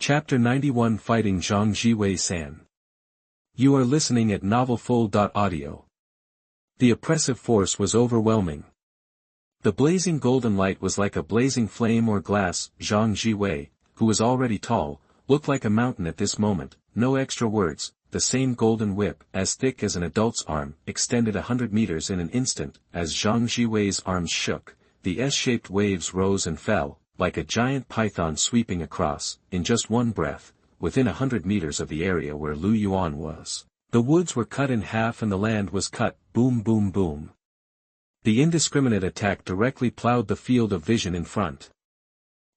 Chapter 91 Fighting Zhang Zhiwei-san. You are listening at novelfull.audio. The oppressive force was overwhelming. The blazing golden light was like a blazing flame or glass. Zhang Zhiwei, who was already tall, looked like a mountain at this moment. No extra words. The same golden whip, as thick as an adult's arm, extended 100 meters in an instant. As Zhang Zhiwei's arms shook, the S-shaped waves rose and fell, like a giant python sweeping across, in just one breath, within 100 meters of the area where Yuan was. The woods were cut in half and the land was cut. Boom boom boom. The indiscriminate attack directly plowed the field of vision in front.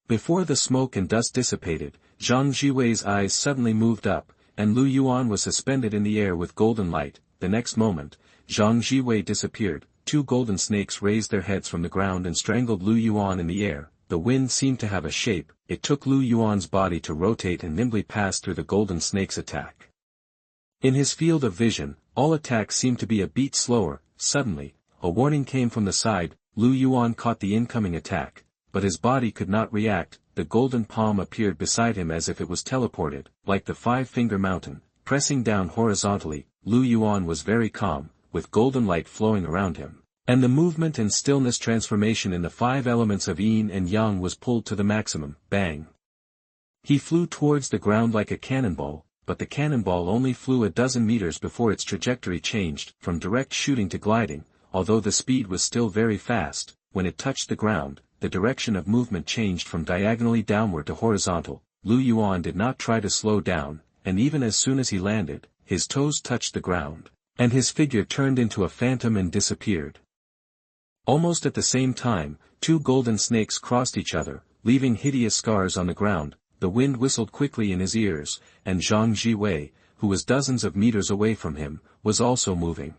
Before the smoke and dust dissipated, Zhang Zhiwei's eyes suddenly moved up, and Yuan was suspended in the air with golden light. The next moment, Zhang Zhiwei disappeared. Two golden snakes raised their heads from the ground and strangled Yuan in the air. The wind seemed to have a shape. It took Yuan's body to rotate and nimbly pass through the golden snake's attack. In his field of vision, all attacks seemed to be a beat slower. Suddenly, a warning came from the side. Yuan caught the incoming attack, but his body could not react. The golden palm appeared beside him as if it was teleported, like the five-finger mountain, pressing down horizontally. Yuan was very calm, with golden light flowing around him, and the movement and stillness transformation in the five elements of yin and yang was pulled to the maximum. Bang! He flew towards the ground like a cannonball, but the cannonball only flew a dozen meters before its trajectory changed, from direct shooting to gliding. Although the speed was still very fast, when it touched the ground, the direction of movement changed from diagonally downward to horizontal. Yuan did not try to slow down, and even as soon as he landed, his toes touched the ground, and his figure turned into a phantom and disappeared. Almost at the same time, two golden snakes crossed each other, leaving hideous scars on the ground. The wind whistled quickly in his ears, and Zhang Zhiwei, who was dozens of meters away from him, was also moving.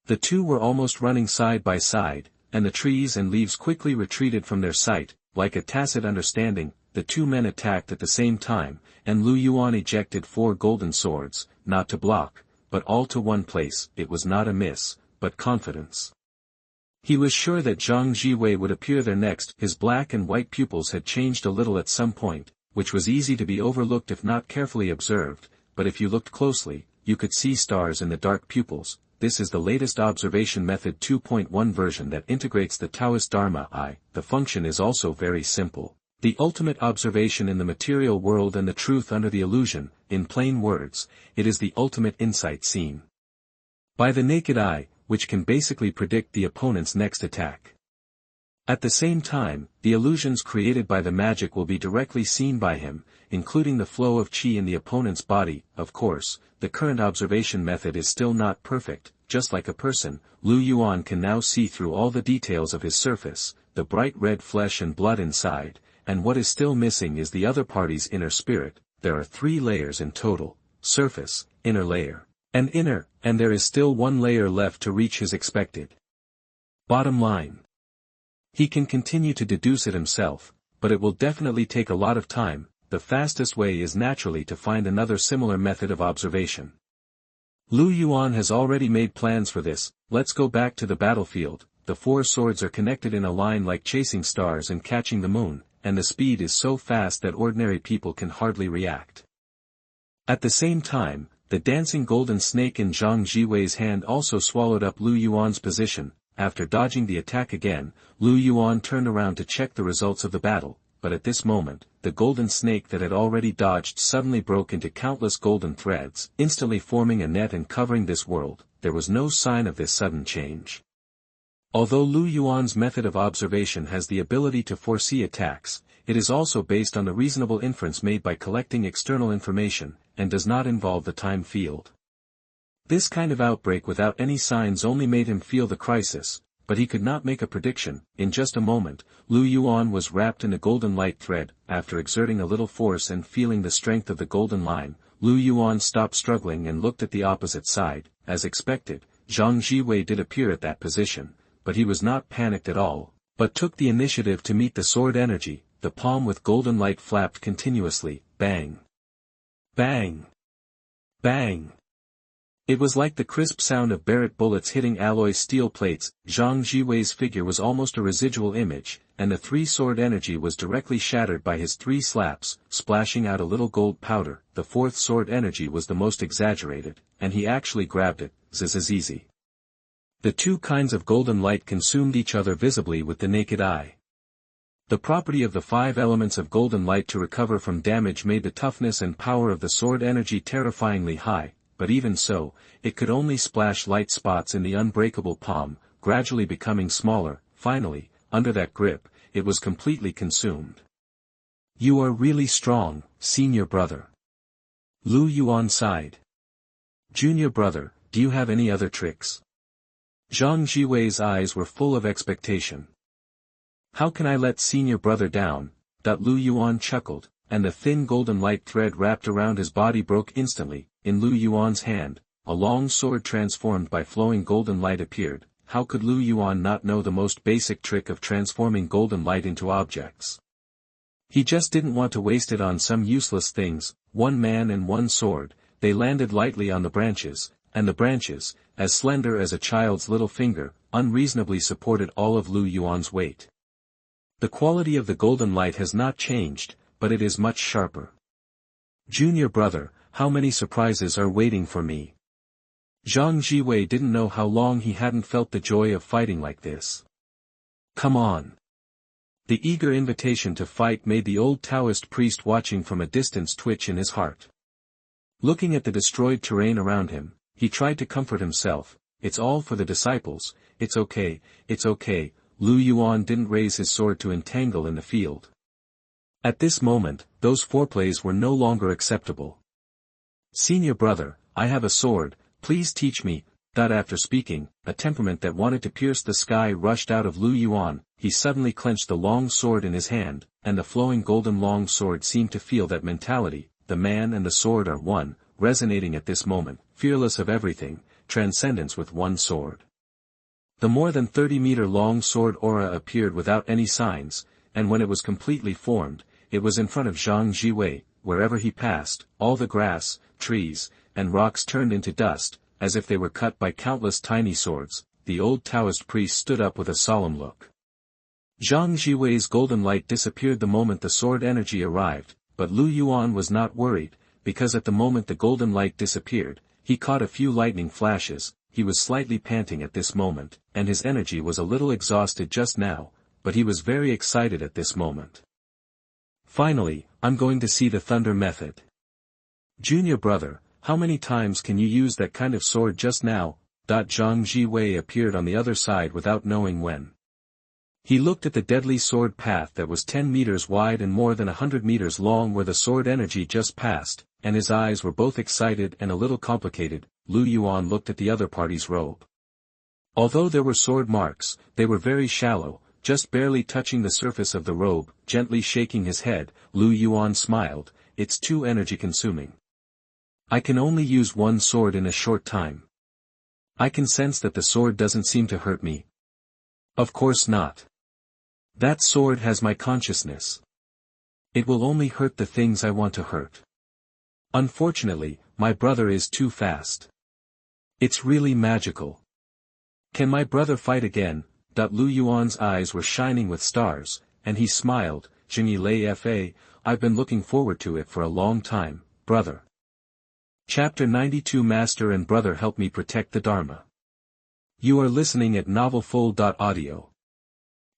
The two were almost running side by side, and the trees and leaves quickly retreated from their sight. Like a tacit understanding, the two men attacked at the same time, and Yuan ejected four golden swords, not to block, but all to one place. It was not a miss, but confidence. He was sure that Zhang Zhiwei would appear there next. His black and white pupils had changed a little at some point, which was easy to be overlooked if not carefully observed, but if you looked closely, you could see stars in the dark pupils. This is the latest observation method 2.1 version that integrates the Taoist Dharma. The function is also very simple. The ultimate observation in the material world and the truth under the illusion. In plain words, it is the ultimate insight seen by the naked eye, which can basically predict the opponent's next attack. At the same time, the illusions created by the magic will be directly seen by him, including the flow of qi in the opponent's body. Of course, the current observation method is still not perfect. Just like a person, Yuan can now see through all the details of his surface, the bright red flesh and blood inside, and what is still missing is the other party's inner spirit. There are three layers in total: surface, inner layer, and inner, and there is still one layer left to reach his expected bottom line. He can continue to deduce it himself, but it will definitely take a lot of time. The fastest way is naturally to find another similar method of observation. Yuan has already made plans for this. Let's go back to the battlefield. The four swords are connected in a line like chasing stars and catching the moon, and the speed is so fast that ordinary people can hardly react. At the same time, the dancing golden snake in Zhang Zhiwei's hand also swallowed up Yuan's position. After dodging the attack again, Yuan turned around to check the results of the battle, but at this moment, the golden snake that had already dodged suddenly broke into countless golden threads, instantly forming a net and covering this world. There was no sign of this sudden change. Although Yuan's method of observation has the ability to foresee attacks, it is also based on the reasonable inference made by collecting external information, and does not involve the time field. This kind of outbreak without any signs only made him feel the crisis, but he could not make a prediction. In just a moment, Yuan was wrapped in a golden light thread. After exerting a little force and feeling the strength of the golden line, Yuan stopped struggling and looked at the opposite side. As expected, Zhang Zhiwei did appear at that position, but he was not panicked at all, but took the initiative to meet the sword energy. The palm with golden light flapped continuously. Bang! Bang! Bang! It was like the crisp sound of Barrett bullets hitting alloy steel plates. Zhang Zhiwei's figure was almost a residual image, and the 3-sword energy was directly shattered by his 3 slaps, splashing out a little gold powder. The 4th sword energy was the most exaggerated, and he actually grabbed it, easy. The 2 kinds of golden light consumed each other visibly with the naked eye. The property of the 5 elements of golden light to recover from damage made the toughness and power of the sword energy terrifyingly high, but even so, it could only splash light spots in the unbreakable palm, gradually becoming smaller. Finally, under that grip, it was completely consumed. "You are really strong, senior brother." Lu Yuan sighed. "Junior brother, do you have any other tricks?" Zhang Zhiwei's eyes were full of expectation. "How can I let senior brother down?" Lu Yuan chuckled, and the thin golden light thread wrapped around his body broke instantly. In Lu Yuan's hand, a long sword transformed by flowing golden light appeared. How could Lu Yuan not know the most basic trick of transforming golden light into objects? He just didn't want to waste it on some useless things. 1 man and 1 sword, they landed lightly on the branches, and the branches, as slender as a child's little finger, unreasonably supported all of Lu Yuan's weight. The quality of the golden light has not changed, but it is much sharper. "Junior brother, how many surprises are waiting for me?" Zhang Zhiwei didn't know how long he hadn't felt the joy of fighting like this. "Come on." The eager invitation to fight made the old Taoist priest watching from a distance twitch in his heart. Looking at the destroyed terrain around him, he tried to comfort himself. "It's all for the disciples, it's okay, it's okay." Lu Yuan didn't raise his sword to entangle in the field. At this moment, those foreplays were no longer acceptable. "Senior brother, I have a sword, please teach me." After speaking, a temperament that wanted to pierce the sky rushed out of Lu Yuan. He suddenly clenched the long sword in his hand, and the flowing golden long sword seemed to feel that mentality. The man and the sword are one, resonating at this moment, fearless of everything, transcendence with one sword. The more than 30-meter long sword aura appeared without any signs, and when it was completely formed, it was in front of Zhang Zhiwei. Wherever he passed, all the grass, trees, and rocks turned into dust, as if they were cut by countless tiny swords. The old Taoist priest stood up with a solemn look. Zhang Zhiwei's golden light disappeared the moment the sword energy arrived, but Lu Yuan was not worried, because at the moment the golden light disappeared, he caught a few lightning flashes. He was slightly panting at this moment, and his energy was a little exhausted just now, but he was very excited at this moment. "Finally, I'm going to see the thunder method." "Junior brother, how many times can you use that kind of sword just now?" Zhang Zhiwei appeared on the other side without knowing when. He looked at the deadly sword path that was 10 meters wide and more than 100 meters long where the sword energy just passed, and his eyes were both excited and a little complicated. Lu Yuan looked at the other party's robe. Although there were sword marks, they were very shallow, just barely touching the surface of the robe. Gently shaking his head, Lu Yuan smiled. "It's too energy-consuming. I can only use 1 sword in a short time. I can sense that the sword doesn't seem to hurt me." "Of course not. That sword has my consciousness. It will only hurt the things I want to hurt. Unfortunately, my brother is too fast. It's really magical. Can my brother fight again?" Lu Yuan's eyes were shining with stars, and he smiled. "Fa, I've been looking forward to it for a long time, brother." Chapter 92 Master and Brother Help Me Protect the Dharma. You are listening at novelfull.audio.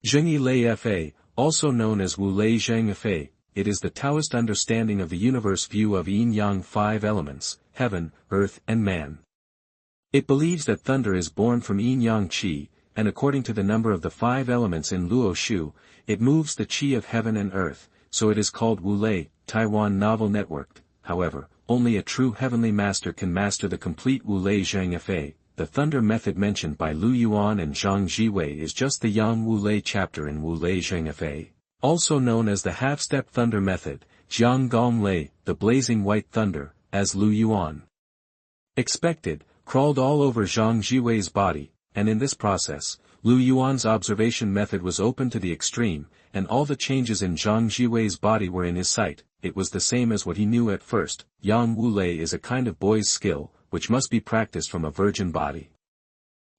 Fa, also known as Wu Lei Zheng Fa, it is the Taoist understanding of the universe view of yin-yang 5 elements, heaven, earth, and man. It believes that thunder is born from yin-yang qi, and according to the number of the 5 elements in Luo Shu, it moves the qi of heaven and earth, so it is called Wu Lei, Taiwan Novel Network. However, only a true heavenly master can master the complete Wu Lei Zheng Fa. The thunder method mentioned by Lu Yuan and Zhang Zhiwei is just the Yang Wu Lei chapter in Wu Lei Zheng Fa, also known as the half-step thunder method, Jiang Gong Lei, the blazing white thunder, as Lu Yuan expected, crawled all over Zhang Zhiwei's body, and in this process, Lu Yuan's observation method was open to the extreme, and all the changes in Zhang Zhiwei's body were in his sight. It was the same as what he knew at first. Yang Wu Lei is a kind of boy's skill, which must be practiced from a virgin body.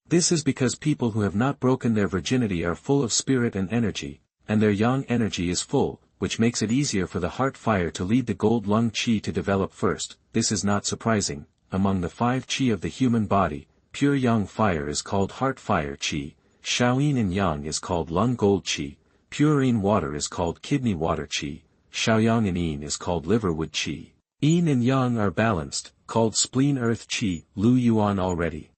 This is because people who have not broken their virginity are full of spirit and energy, and their yang energy is full, which makes it easier for the heart fire to lead the gold lung qi to develop first. This is not surprising. Among the 5 qi of the human body, pure yang fire is called heart fire qi, Shaoyin and yang is called lung gold qi, pure yin water is called kidney water qi, Shaoyang and yin is called liver wood qi. Yin and yang are balanced, called spleen earth qi. Lu Yuan already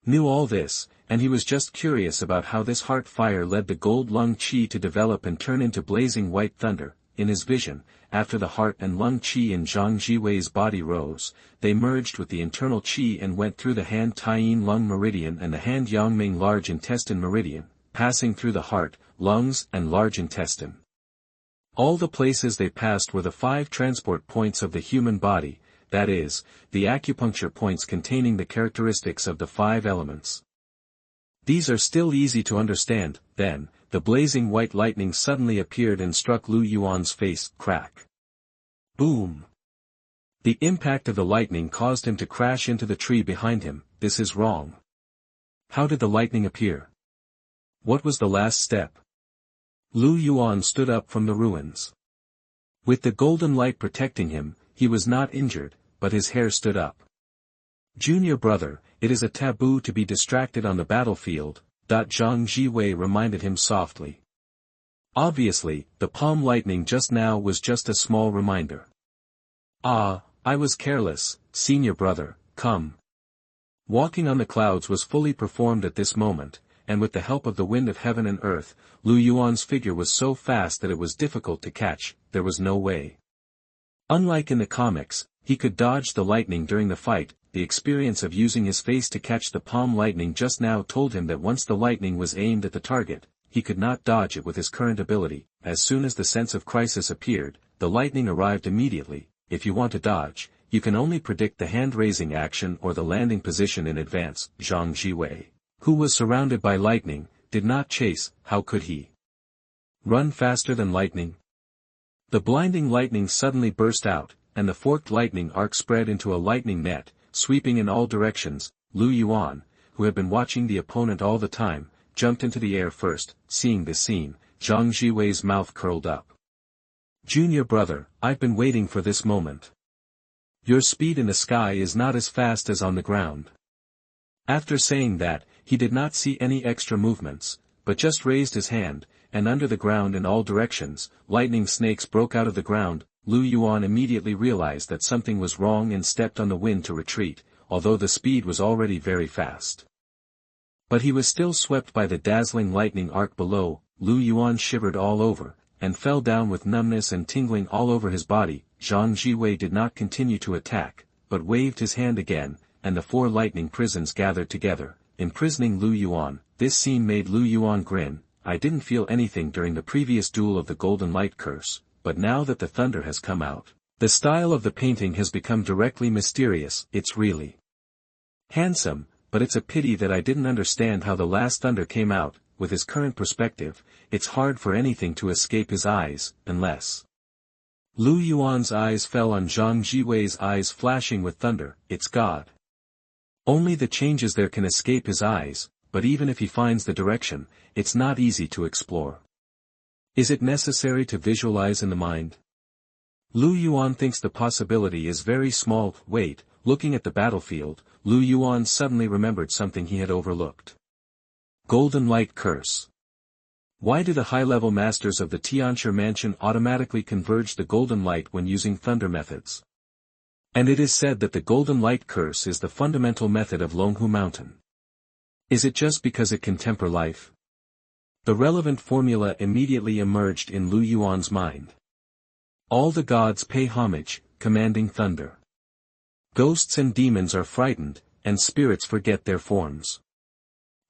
knew all this, and he was just curious about how this heart fire led the gold lung qi to develop and turn into blazing white thunder. In his vision, after the heart and lung qi in Zhang Zhiwei's body rose, they merged with the internal qi and went through the hand Taiyin lung meridian and the hand Yangming large intestine meridian, passing through the heart, lungs and large intestine. All the places they passed were the 5 transport points of the human body, that is, the acupuncture points containing the characteristics of the 5 elements. These are still easy to understand. Then, the blazing white lightning suddenly appeared and struck Lu Yuan's face. Crack. Boom. The impact of the lightning caused him to crash into the tree behind him. This is wrong. How did the lightning appear? What was the last step? Lu Yuan stood up from the ruins. With the golden light protecting him, he was not injured, but his hair stood up. Junior brother, it is a taboo to be distracted on the battlefield, Zhang Zhiwei reminded him softly. Obviously, the palm lightning just now was just a small reminder. Ah, I was careless, senior brother, come. Walking on the clouds was fully performed at this moment, and with the help of the wind of heaven and earth, Lu Yuan's figure was so fast that it was difficult to catch. There was no way. Unlike in the comics, he could dodge the lightning during the fight. The experience of using his face to catch the palm lightning just now told him that once the lightning was aimed at the target, he could not dodge it with his current ability. As soon as the sense of crisis appeared, the lightning arrived immediately. If you want to dodge, you can only predict the hand-raising action or the landing position in advance. Zhang Zhiwei, who was surrounded by lightning, did not chase. How could he run faster than lightning? The blinding lightning suddenly burst out, and the forked lightning arc spread into a lightning net, sweeping in all directions. Lu Yuan, who had been watching the opponent all the time, jumped into the air first. Seeing this scene, Zhang Zhiwei's mouth curled up. Junior brother, I've been waiting for this moment. Your speed in the sky is not as fast as on the ground. After saying that, he did not see any extra movements, but just raised his hand, and under the ground in all directions, lightning snakes broke out of the ground. Lu Yuan immediately realized that something was wrong and stepped on the wind to retreat, although the speed was already very fast. But he was still swept by the dazzling lightning arc below. Lu Yuan shivered all over, and fell down with numbness and tingling all over his body. Zhang Zhiwei did not continue to attack, but waved his hand again, and the 4 lightning prisons gathered together, imprisoning Lu Yuan. This scene made Lu Yuan grin. I didn't feel anything during the previous duel of the golden light curse, but now that the thunder has come out, the style of the painting has become directly mysterious. It's really handsome, but it's a pity that I didn't understand how the last thunder came out. With his current perspective, it's hard for anything to escape his eyes, unless... Lu Yuan's eyes fell on Zhang Zhiwei's eyes flashing with thunder. It's God. Only the changes there can escape his eyes, but even if he finds the direction, it's not easy to explore. Is it necessary to visualize in the mind? Lu Yuan thinks the possibility is very small. Wait, looking at the battlefield, Lu Yuan suddenly remembered something he had overlooked. Golden Light Curse. Why do the high-level masters of the Tianshi mansion automatically converge the golden light when using thunder methods? And it is said that the golden light curse is the fundamental method of Longhu Mountain. Is it just because it can temper life? The relevant formula immediately emerged in Lu Yuan's mind. All the gods pay homage, commanding thunder. Ghosts and demons are frightened, and spirits forget their forms.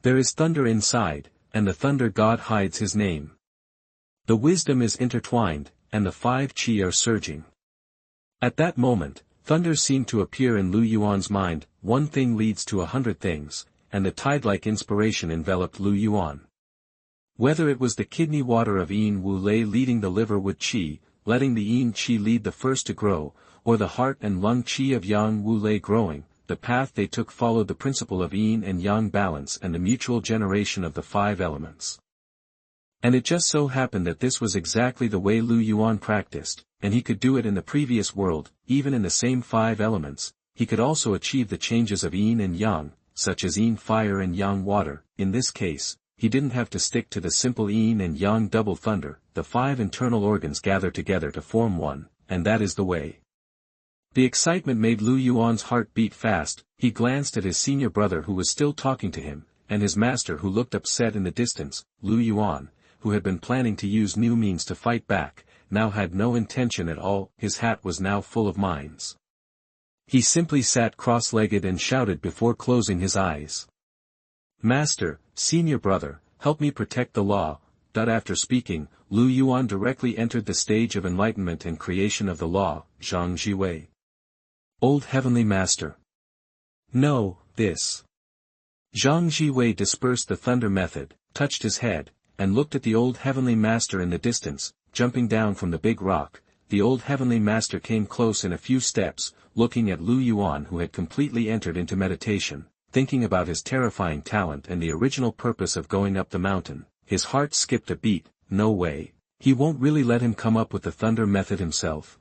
There is thunder inside, and the thunder god hides his name. The wisdom is intertwined, and the 5 qi are surging. At that moment, thunder seemed to appear in Lu Yuan's mind. One thing leads to 100 things, and the tide-like inspiration enveloped Lu Yuan. Whether it was the kidney water of Yin Wu Lei leading the liver wood qi, letting the Yin qi lead the first to grow, or the heart and lung qi of Yang Wu Lei growing, the path they took followed the principle of Yin and Yang balance and the mutual generation of the 5 elements. And it just so happened that this was exactly the way Lu Yuan practiced, and he could do it in the previous world, even in the same 5 elements. He could also achieve the changes of yin and yang, such as yin fire and yang water. In this case, he didn't have to stick to the simple yin and yang double thunder. The 5 internal organs gather together to form one, and that is the way. The excitement made Lu Yuan's heart beat fast. He glanced at his senior brother who was still talking to him, and his master who looked upset in the distance. Lu Yuan, who had been planning to use new means to fight back, now had no intention at all. His hat was now full of mines. He simply sat cross-legged and shouted before closing his eyes. Master, senior brother, help me protect the law. After speaking, Lu Yuan directly entered the stage of enlightenment and creation of the law. Zhiwei. Old Heavenly Master. No, this. Zhiwei dispersed the thunder method, touched his head, and looked at the old Heavenly Master in the distance. Jumping down from the big rock, the old Heavenly Master came close in a few steps, looking at Lu Yuan who had completely entered into meditation, thinking about his terrifying talent and the original purpose of going up the mountain. His heart skipped a beat. No way. He won't really let him come up with the thunder method himself.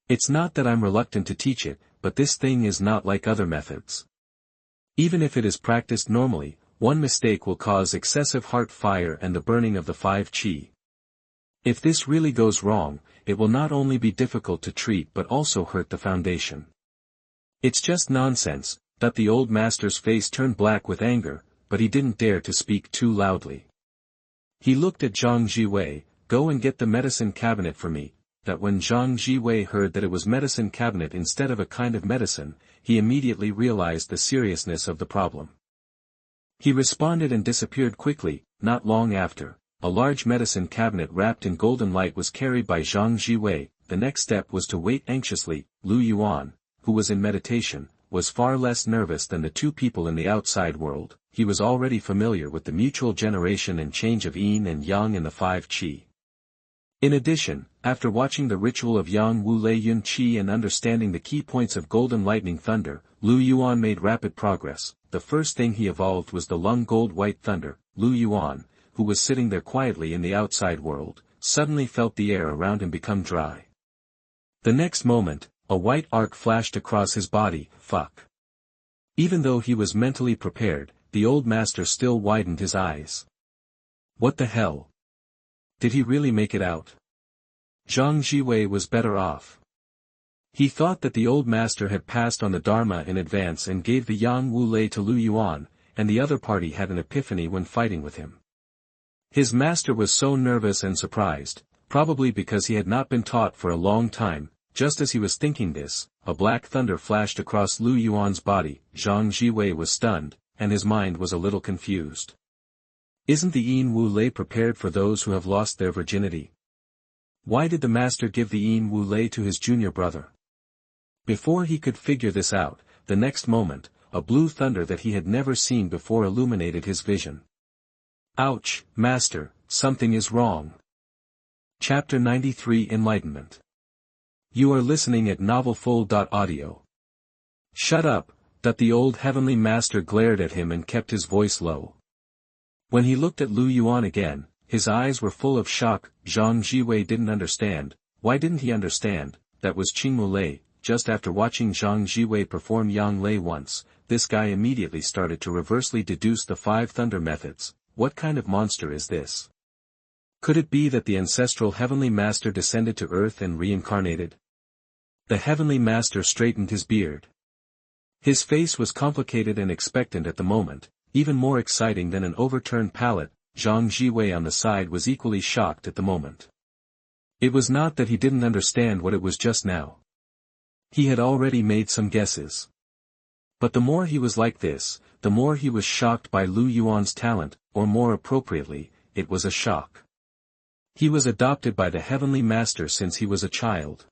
It's not that I'm reluctant to teach it, but this thing is not like other methods. Even if it is practiced normally, one mistake will cause excessive heart fire and the burning of the 5 qi. If this really goes wrong, it will not only be difficult to treat but also hurt the foundation. It's just nonsense. The old master's face turned black with anger, but he didn't dare to speak too loudly. He looked at Zhiwei. Go and get the medicine cabinet for me. That when Zhiwei heard that it was medicine cabinet instead of a kind of medicine, he immediately realized the seriousness of the problem. He responded and disappeared quickly. Not long after, a large medicine cabinet wrapped in golden light was carried by Zhiwei. The next step was to wait anxiously. Lu Yuan, who was in meditation, was far less nervous than the 2 people in the outside world. He was already familiar with the mutual generation and change of yin and yang in the 5 qi. In addition, after watching the ritual of Yang Wu Lei Yun Qi and understanding the key points of Golden Lightning Thunder, Lu Yuan made rapid progress. The first thing he evolved was the Lung Gold White Thunder. Lu Yuan, who was sitting there quietly in the outside world, suddenly felt the air around him become dry. The next moment, a white arc flashed across his body. Fuck. Even though he was mentally prepared, the old master still widened his eyes. What the hell? Did he really make it out? Zhiwei was better off. He thought that the old master had passed on the Dharma in advance and gave the Yang Wu Lei to Lu Yuan, and the other party had an epiphany when fighting with him. His master was so nervous and surprised, probably because he had not been taught for a long time. Just as he was thinking this, a black thunder flashed across Lu Yuan's body. Zhiwei was stunned, and his mind was a little confused. Isn't the Yin Wu Lei prepared for those who have lost their virginity? Why did the master give the Yin Wu Lei to his junior brother? Before he could figure this out, the next moment, a blue thunder that he had never seen before illuminated his vision. Ouch, master, something is wrong. Chapter 93 Enlightenment. You are listening at novelfull.audio. Shut up, the old heavenly master glared at him and kept his voice low. When he looked at Lu Yuan again, his eyes were full of shock. Zhiwei didn't understand. Why didn't he understand? That was Qingmu Lei. Just after watching Zhiwei perform Yang Lei once, this guy immediately started to reversely deduce the 5 thunder methods. What kind of monster is this? Could it be that the ancestral heavenly master descended to earth and reincarnated? The heavenly master straightened his beard. His face was complicated and expectant at the moment, even more exciting than an overturned pallet. Zhiwei on the side was equally shocked at the moment. It was not that he didn't understand what it was just now. He had already made some guesses. But the more he was like this, the more he was shocked by Lu Yuan's talent, or more appropriately, it was a shock. He was adopted by the heavenly master since he was a child.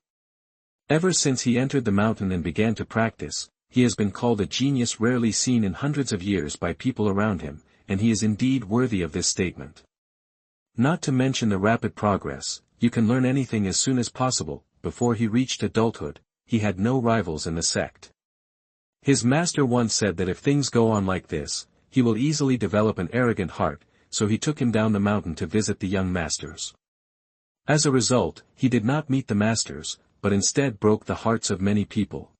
Ever since he entered the mountain and began to practice, he has been called a genius rarely seen in hundreds of years by people around him, and he is indeed worthy of this statement. Not to mention the rapid progress, you can learn anything as soon as possible. Before he reached adulthood, he had no rivals in the sect. His master once said that if things go on like this, he will easily develop an arrogant heart. so he took him down the mountain to visit the young masters. As a result, he did not meet the masters, but instead broke the hearts of many people.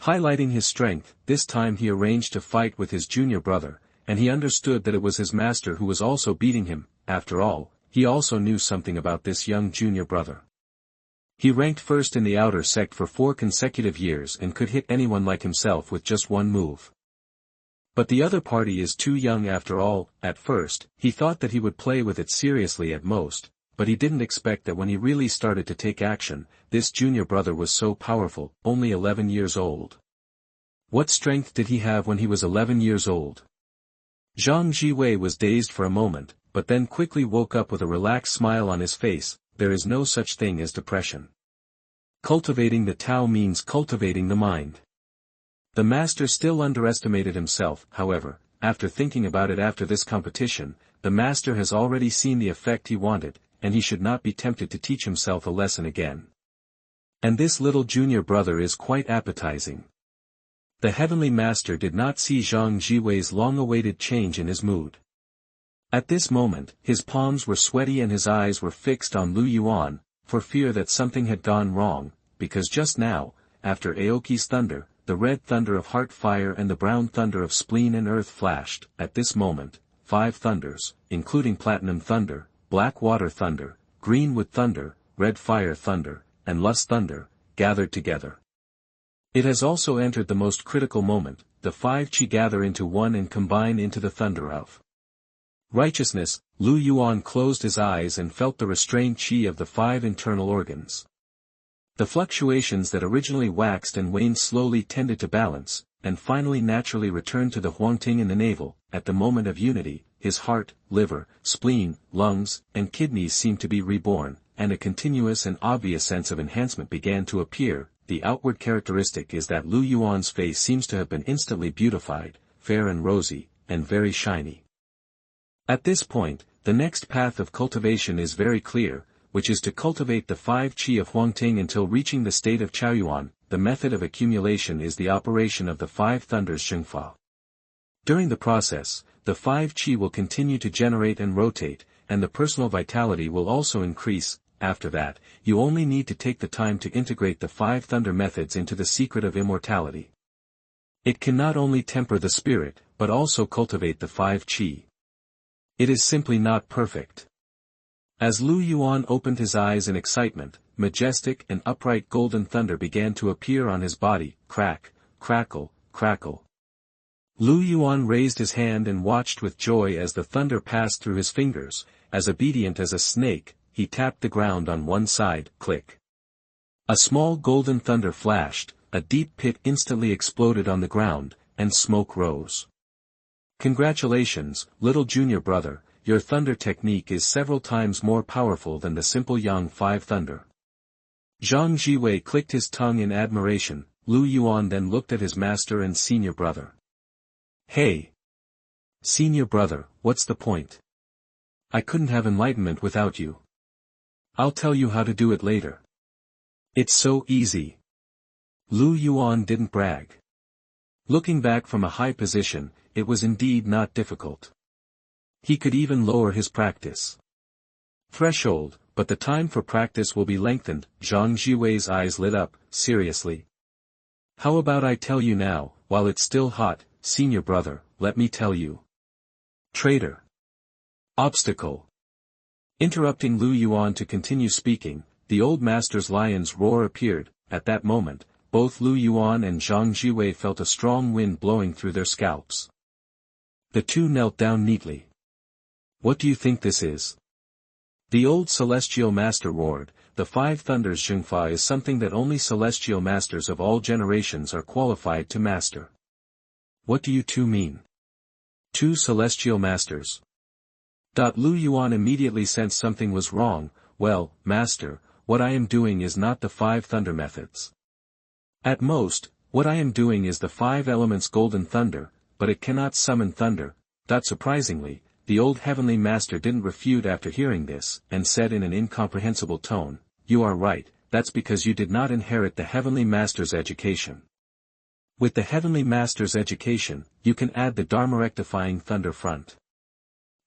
Highlighting his strength, this time he arranged to fight with his junior brother, and he understood that it was his master who was also beating him. After all, he also knew something about this young junior brother. He ranked first in the outer sect for 4 consecutive years and could hit anyone like himself with just one move. But the other party is too young after all. At first, he thought that he would play with it seriously at most, but he didn't expect that when he really started to take action, this junior brother was so powerful, only 11 years old. What strength did he have when he was 11 years old? Zhiwei was dazed for a moment, but then quickly woke up with a relaxed smile on his face. There is no such thing as depression. Cultivating the Tao means cultivating the mind. The master still underestimated himself, however. After thinking about it after this competition, the master has already seen the effect he wanted, and he should not be tempted to teach himself a lesson again. And this little junior brother is quite appetizing. The heavenly master did not see Zhiwei's long-awaited change in his mood. At this moment, his palms were sweaty and his eyes were fixed on Yuan, for fear that something had gone wrong, because just now, after Aoki's thunder, the red thunder of heart fire and the brown thunder of spleen and earth flashed. At this moment, 5 thunders, including platinum thunder, black water thunder, green wood thunder, red fire thunder, and lust thunder, gathered together. It has also entered the most critical moment. The 5 chi gather into one and combine into the thunder of righteousness. Yuan closed his eyes and felt the restrained chi of the 5 internal organs. The fluctuations that originally waxed and waned slowly tended to balance, and finally naturally returned to the Huangting in the navel. At the moment of unity, his heart, liver, spleen, lungs, and kidneys seemed to be reborn, and a continuous and obvious sense of enhancement began to appear. The outward characteristic is that Yuan's face seems to have been instantly beautified, fair and rosy, and very shiny. At this point, the next path of cultivation is very clear, which is to cultivate the 5 chi of Huangting until reaching the state of Xuanhuan. The method of accumulation is the operation of the 5 thunders Zhengfa. During the process, the 5 chi will continue to generate and rotate, and the personal vitality will also increase. After that, you only need to take the time to integrate the 5 thunder methods into the secret of immortality. It can not only temper the spirit, but also cultivate the 5 chi. It is simply not perfect. As Yuan opened his eyes in excitement, majestic and upright golden thunder began to appear on his body. Crack, crackle, crackle. Yuan raised his hand and watched with joy as the thunder passed through his fingers. As obedient as a snake, he tapped the ground on one side. Click. A small golden thunder flashed, a deep pit instantly exploded on the ground, and smoke rose. Congratulations, little junior brother, your thunder technique is several times more powerful than the simple Yang 5 thunder. Zhang clicked his tongue in admiration. Yuan then looked at his master and senior brother. Hey! Senior brother, what's the point? I couldn't have enlightenment without you. I'll tell you how to do it later. It's so easy. Yuan didn't brag. Looking back from a high position, it was indeed not difficult. He could even lower his practice threshold, but the time for practice will be lengthened. Zhang eyes lit up. Seriously? How about I tell you now, while it's still hot? Senior brother, let me tell you. Traitor. Obstacle. Interrupting Yuan to continue speaking, the old master's lion's roar appeared. At that moment, both Yuan and Zhang felt a strong wind blowing through their scalps. The two knelt down neatly. What do you think this is? The old celestial master roared. The 5 thunders Zhengfa is something that only celestial masters of all generations are qualified to master. What do you two mean? 2 celestial masters. Yuan immediately sensed something was wrong. Well, master, what I am doing is not the 5 thunder methods. At most, what I am doing is the 5 elements golden thunder, but it cannot summon thunder. Surprisingly, the old heavenly master didn't refute after hearing this, and said in an incomprehensible tone, you are right, that's because you did not inherit the heavenly master's education. With the heavenly master's education, you can add the Dharma rectifying thunder front.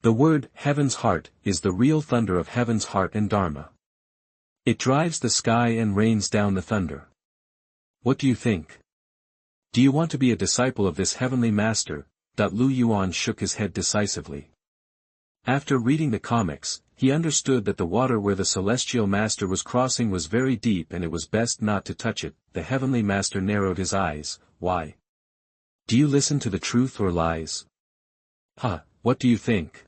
The word, heaven's heart, is the real thunder of heaven's heart and Dharma. It drives the sky and rains down the thunder. What do you think? Do you want to be a disciple of this heavenly master? Lu Yuan shook his head decisively. After reading the comics, he understood that the water where the celestial master was crossing was very deep and it was best not to touch it. The heavenly master narrowed his eyes. Why? Do you listen to the truth or lies? What do you think?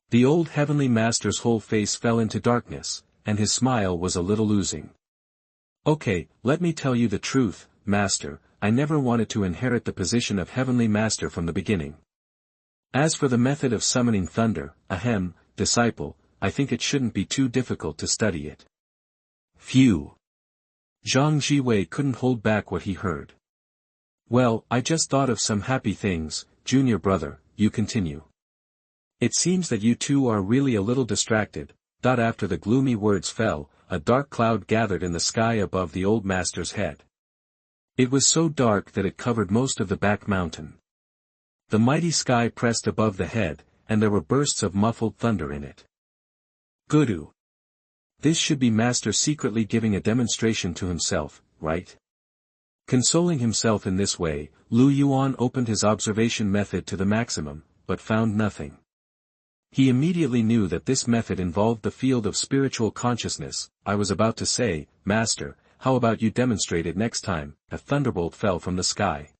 The old heavenly master's whole face fell into darkness, and his smile was a little losing. Okay, let me tell you the truth, master, I never wanted to inherit the position of heavenly master from the beginning. As for the method of summoning thunder, disciple, I think it shouldn't be too difficult to study it. Phew. Zhang Zhiwei couldn't hold back what he heard. Well, I just thought of some happy things, junior brother, you continue. It seems that you two are really a little distracted. After the gloomy words fell, a dark cloud gathered in the sky above the old master's head. It was so dark that it covered most of the back mountain. The mighty sky pressed above the head, and there were bursts of muffled thunder in it. Gudu. This should be master secretly giving a demonstration to himself, right? Consoling himself in this way, Lu Yuan opened his observation method to the maximum, but found nothing. He immediately knew that this method involved the field of spiritual consciousness. I was about to say, Master, how about you demonstrate it next time? A thunderbolt fell from the sky.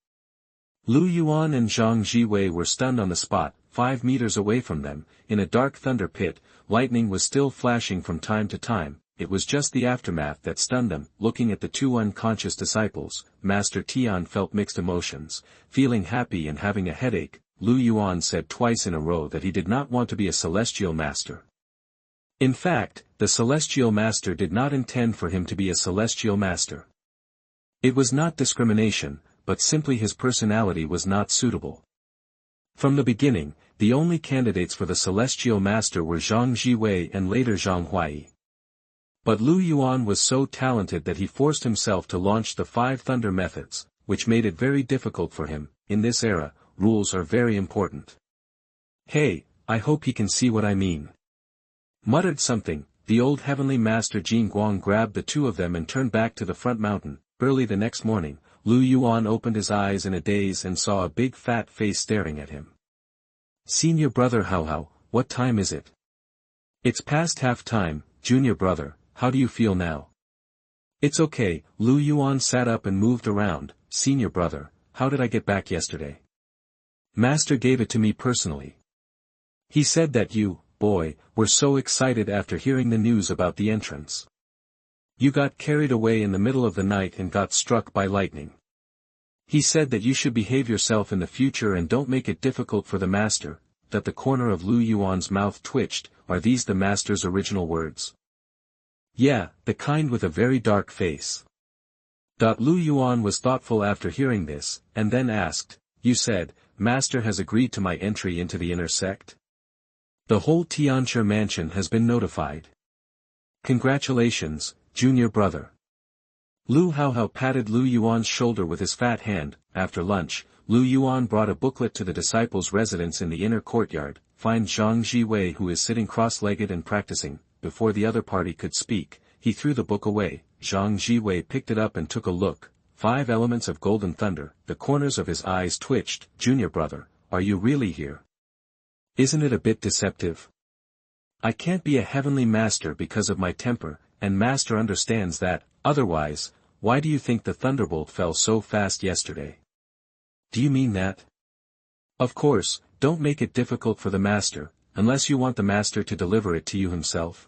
Lu Yuan and Zhang Zhiwei were stunned on the spot. 5 meters away from them, in a dark thunder pit, lightning was still flashing from time to time. It was just the aftermath that stunned them. Looking at the two unconscious disciples, Master Tian felt mixed emotions. Feeling happy and having a headache, Lu Yuan said twice in a row that he did not want to be a celestial master. In fact, the celestial master did not intend for him to be a celestial master. It was not discrimination, but simply his personality was not suitable. From the beginning, the only candidates for the celestial master were Zhang Zhiwei and later Xuanhuan. But Lu Yuan was so talented that he forced himself to launch the 5 thunder methods, which made it very difficult for him. In this era, rules are very important. Hey, I hope he can see what I mean. Muttered something, the old heavenly master Jin Guang grabbed the two of them and turned back to the front mountain. Early the next morning, Lu Yuan opened his eyes in a daze and saw a big fat face staring at him. Senior brother how, what time is it? It's past half time, junior brother, how do you feel now? It's okay, Lu Yuan sat up and moved around. Senior brother, how did I get back yesterday? Master gave it to me personally. He said that you, boy, were so excited after hearing the news about the entrance. You got carried away in the middle of the night and got struck by lightning. He said that you should behave yourself in the future and don't make it difficult for the master. That the corner of Lu Yuan's mouth twitched. Are these the master's original words? Yeah, the kind with a very dark face. Lu Yuan was thoughtful after hearing this, and then asked, you said, Master has agreed to my entry into the inner sect? The whole Tianchi mansion has been notified. Congratulations, junior brother. Lu Haohao patted Lu Yuan's shoulder with his fat hand. After lunch, Lu Yuan brought a booklet to the disciples' residence in the inner courtyard. Find Zhang Zhiwei who is sitting cross-legged and practicing. Before the other party could speak, he threw the book away. Zhang Zhiwei picked it up and took a look. 5 elements of golden thunder. The corners of his eyes twitched. Junior brother, are you really here? Isn't it a bit deceptive? I can't be a heavenly master because of my temper, and master understands that. Otherwise, why do you think the thunderbolt fell so fast yesterday? Do you mean that? Of course, don't make it difficult for the master, unless you want the master to deliver it to you himself.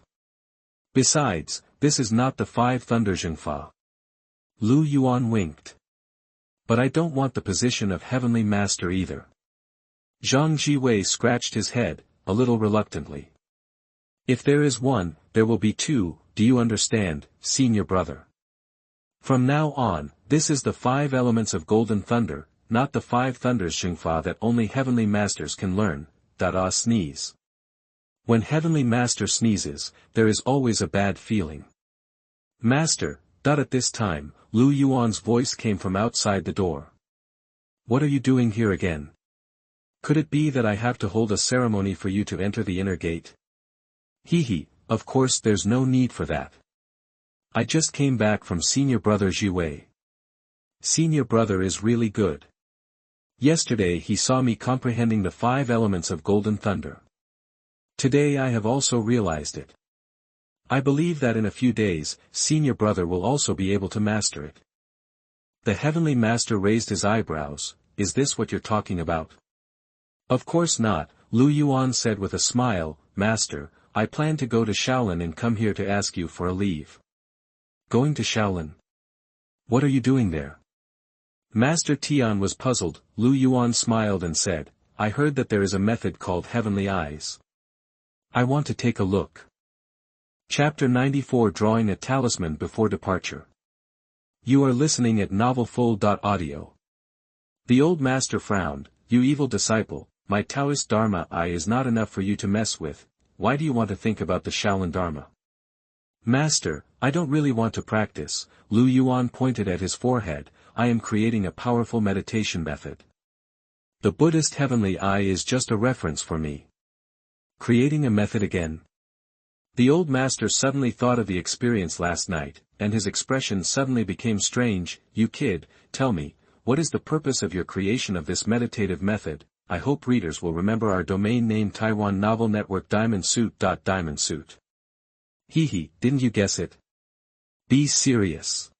Besides, this is not the 5 thunder Zhengfa. Lu Yuan winked. But I don't want the position of heavenly master either. Zhang Zhiwei scratched his head, a little reluctantly. If there is one, there will be 2, do you understand, senior brother? From now on, this is the 5 elements of golden thunder, not the 5 thunders Zhengfa that only heavenly masters can learn. Sneeze. When heavenly master sneezes, there is always a bad feeling. Master, at this time, Lu Yuan's voice came from outside the door. What are you doing here again? Could it be that I have to hold a ceremony for you to enter the inner gate? Hee, of course there's no need for that. I just came back from senior brother Zhiwei. Senior brother is really good. Yesterday he saw me comprehending the 5 elements of Golden Thunder. Today I have also realized it. I believe that in a few days, senior brother will also be able to master it. The heavenly master raised his eyebrows. Is this what you're talking about? Of course not, Lu Yuan said with a smile. Master, I plan to go to Shaolin and come here to ask you for a leave. Going to Shaolin? What are you doing there? Master Tian was puzzled. Lu Yuan smiled and said, I heard that there is a method called Heavenly Eyes. I want to take a look. Chapter 94 Drawing a Talisman Before Departure. You are listening at NovelFull.audio. The old master frowned. You evil disciple, my Taoist Dharma eye is not enough for you to mess with. Why do you want to think about the Shaolin Dharma? Master, I don't really want to practice. Lu Yuan pointed at his forehead. I am creating a powerful meditation method. The Buddhist heavenly eye is just a reference for me. Creating a method again. The old master suddenly thought of the experience last night, and his expression suddenly became strange. You kid, tell me, what is the purpose of your creation of this meditative method? I hope readers will remember our domain name Taiwan Novel Network DiamondSuit. Hee, didn't you guess it? Be serious.